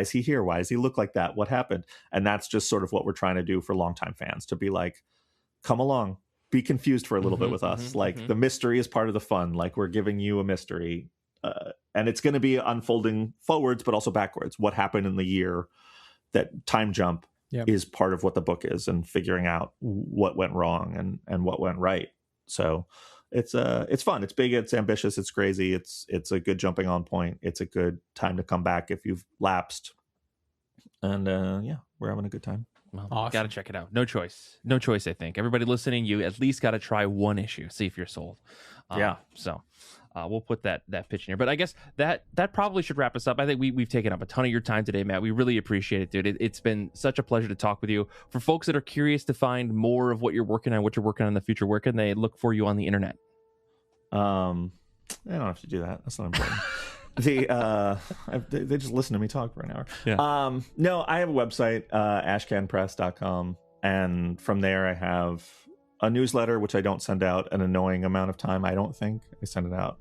is he here? Why does he look like that? What happened? And that's just sort of what we're trying to do for longtime fans, to be like, come along, be confused for a little bit with us. The mystery is part of the fun. Like, we're giving you a mystery. And it's going to be unfolding forwards, but also backwards. What happened in the year, that time jump is part of what the book is, and figuring out what went wrong and what went right. So it's fun. It's big. It's ambitious. It's crazy. It's a good jumping on point. It's a good time to come back if you've lapsed. And we're having a good time. Well, awesome. Got to check it out. No choice. I think everybody listening, you at least got to try one issue, see if you're sold. So we'll put that pitch in here. But I guess that probably should wrap us up. I think we've taken up a ton of your time today, Matt. We really appreciate it, dude. It's been such a pleasure to talk with you. For folks that are curious to find more of what you're working on in the future, where can they look for you on the internet? I don't have to do that. That's not important. They just listen to me talk for an hour. Yeah. No, I have a website, ashcanpress.com, and from there I have a newsletter, which I don't send out an annoying amount of time. I don't think I send it out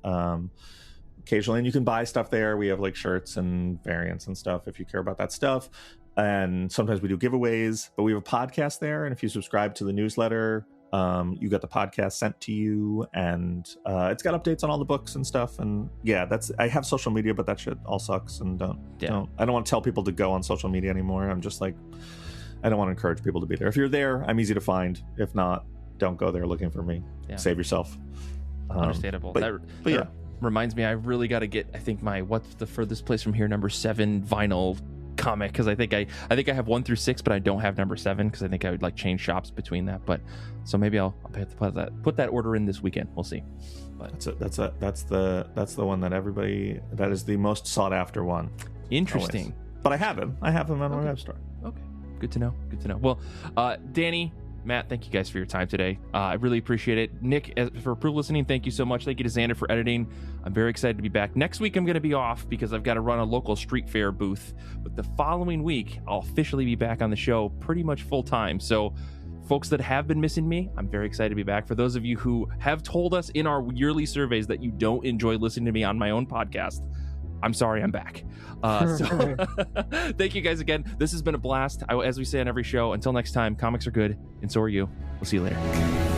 occasionally, and you can buy stuff there. We have like shirts and variants and stuff if you care about that stuff. and sometimes we do giveaways, but we have a podcast there. And if you subscribe to the newsletter, you got the podcast sent to you, and it's got updates on all the books and stuff. And yeah, I have social media, but that shit all sucks. And I don't want to tell people to go on social media anymore. I'm just like, I don't want to encourage people to be there. If you're there, I'm easy to find. If not, don't go there looking for me. Save yourself. Understandable. But yeah, reminds me, I really got to get, I think, what's the furthest place from here, number 7 vinyl comic, because I think I have 1 through 6, but I don't have number 7 because I think I would like change shops between that. But so maybe I'll have to put that order in this weekend. We'll see. But that's the one that is the most sought after one. Interesting. Always. But I have him on my web store. Okay, good to know. Well, Danny, Matt, thank you guys for your time today. I really appreciate it. Nick, for listening, thank you so much. Thank you to Zander for editing. I'm very excited to be back. Next week, I'm going to be off because I've got to run a local street fair booth. But the following week, I'll officially be back on the show pretty much full time. So folks that have been missing me, I'm very excited to be back. For those of you who have told us in our yearly surveys that you don't enjoy listening to me on my own podcast, I'm sorry, I'm back. So thank you guys again. This has been a blast. As we say on every show, until next time, comics are good, and so are you. We'll see you later.